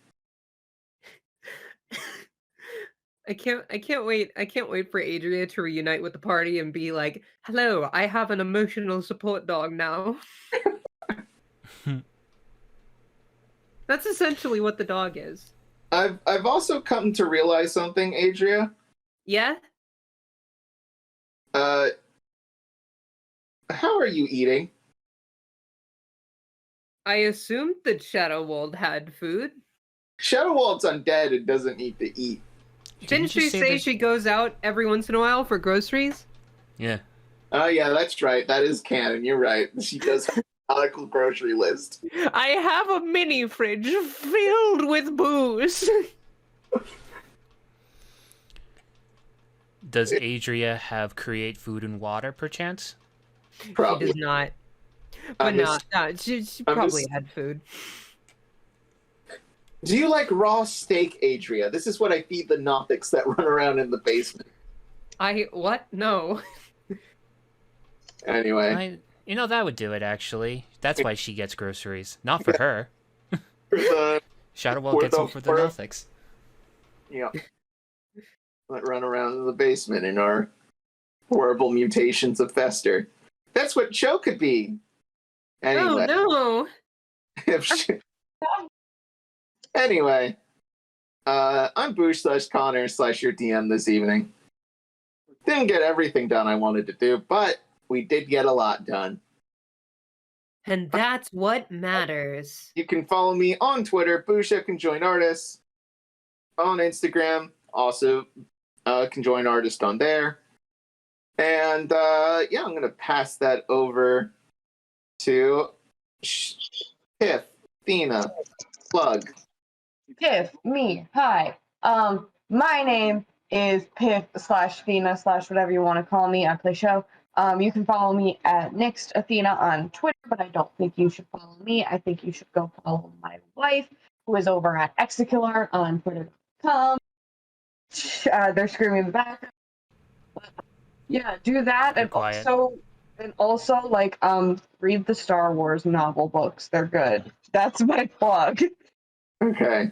I can't wait for Adria to reunite with the party and be like, "Hello, I have an emotional support dog now." That's essentially what the dog is. I've also come to realize something, Adria. Yeah? How are you eating? I assumed that Shadowwald had food. Shadowwald's undead and doesn't need to eat. Didn't she say she goes out every once in a while for groceries? Yeah. Oh, yeah, that's right. That is canon. You're right. She does have a methodical grocery list. I have a mini fridge filled with booze. Does Adria have create food and water, perchance? Probably. She does not. But no, she probably had food. Do you like raw steak, Adria? This is what I feed the Nothics that run around in the basement. What? No. Anyway. That would do it, actually. That's why she gets groceries. Not for her. Shadowwell gets them for the Nothics. Yeah. That run around in the basement in our horrible mutations of Fester. That's what Cho could be. Anyway. Oh, no. Anyway. I'm Boosh /Connar /your DM this evening. Didn't get everything done I wanted to do, but we did get a lot done. And that's what matters. You can follow me on Twitter, Boosh Can Join Artists. On Instagram, also Can Join Artist on there. And I'm going to pass that over to Piff, Athena, Plug. Piff, me, hi. My name is Piff /Athena / whatever you want to call me. I play show. You can follow me at Next Athena on Twitter, but I don't think you should follow me. I think you should go follow my wife, who is over at Execular on Twitter.com. They're screaming in the background. Yeah, do that, and also like read the Star Wars novel books. They're good. That's my plug. Okay.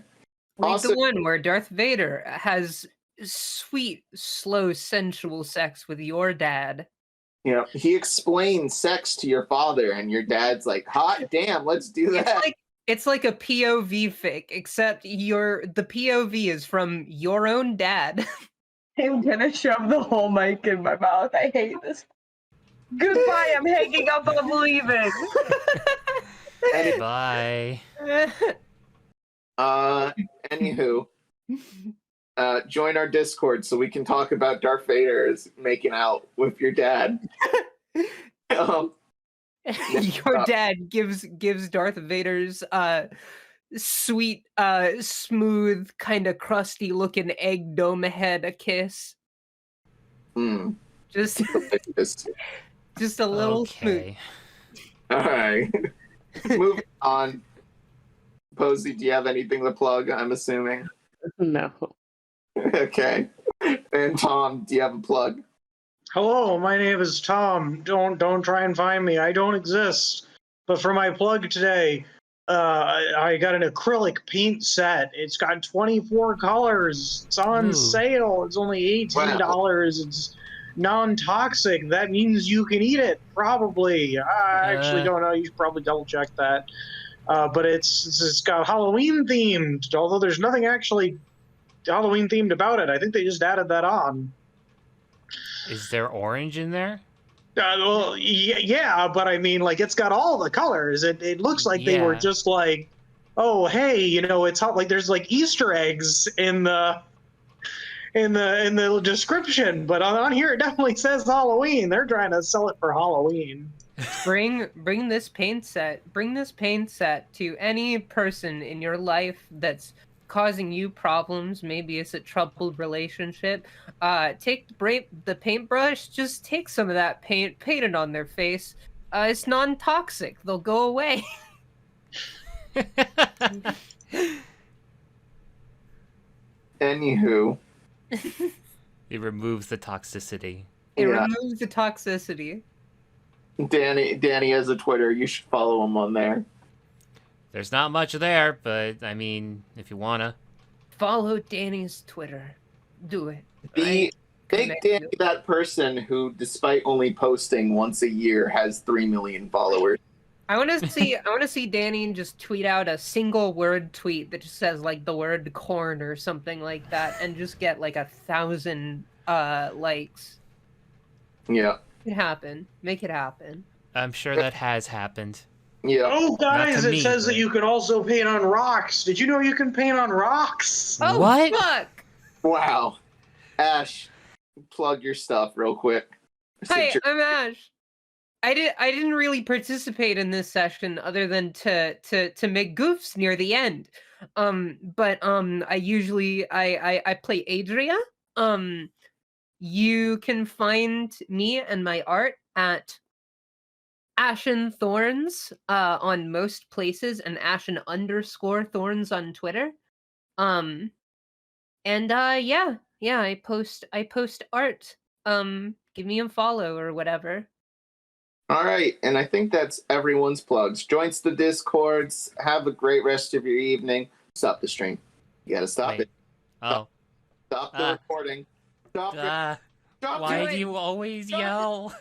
Like the one where Darth Vader has sweet, slow, sensual sex with your dad. You know, he explains sex to your father, and your dad's like, "Hot damn, let's do that." It's like a POV fic, except the POV is from your own dad. I'm gonna shove the whole mic in my mouth. I hate this. Goodbye, I'm hanging up, I'm leaving. Bye. Anywho, join our Discord so we can talk about Darth Vader's making out with your dad. Your dad gives Darth Vader's sweet, smooth, kind of crusty looking egg dome head a kiss. Just a little smooth. All right. Moving on. Posie, do you have anything to plug? I'm assuming. No. Okay. And Tom, do you have a plug? Hello, my name is Tom. Don't try and find me. I don't exist. But for my plug today, I got an acrylic paint set. It's got 24 colors. It's on sale. It's only $18. Wow. It's non-toxic. That means you can eat it, probably. I actually don't know. You should probably double check that. But it's got Halloween themed, although there's nothing actually Halloween themed about it. I think they just added that on. Is there orange in there? Well, yeah, but I mean, like, it's got all the colors. It looks like they were just like, oh, hey, you know, it's hot. Like, there's like Easter eggs in the description, but on here it definitely says Halloween. They're trying to sell it for Halloween. Bring this paint set. Bring this paint set to any person in your life that's causing you problems. Maybe it's a troubled relationship. Take the paintbrush. Just take some of that paint, paint it on their face. It's non-toxic. They'll go away. Anywho, it removes the toxicity. It removes the toxicity. Danny has a Twitter. You should follow him on there. There's not much there, but I mean, if you wanna follow Danny's Twitter, do it. Make Danny that person who, despite only posting once a year, has 3 million followers. I want to see Danny just tweet out a single word tweet that just says like the word corn or something like that, and just get like 1,000 likes. Yeah. Make it happen. I'm sure that has happened. Yeah. Oh, guys, it says that you can also paint on rocks. Did you know you can paint on rocks? Oh, what? Fuck! Wow. Ash, plug your stuff real quick. Hi, I'm Ash. I didn't really participate in this session other than to make goofs near the end. But I usually I play Adria. You can find me and my art at Ashen Thorns on most places, and Ashen_Thorns on Twitter. I post art. Give me a follow or whatever. All right, and I think that's everyone's plugs. Joins the Discords. Have a great rest of your evening. Stop the stream. You gotta stop it. Oh. Stop the recording. Stop it. Stop Why it. do you always yell?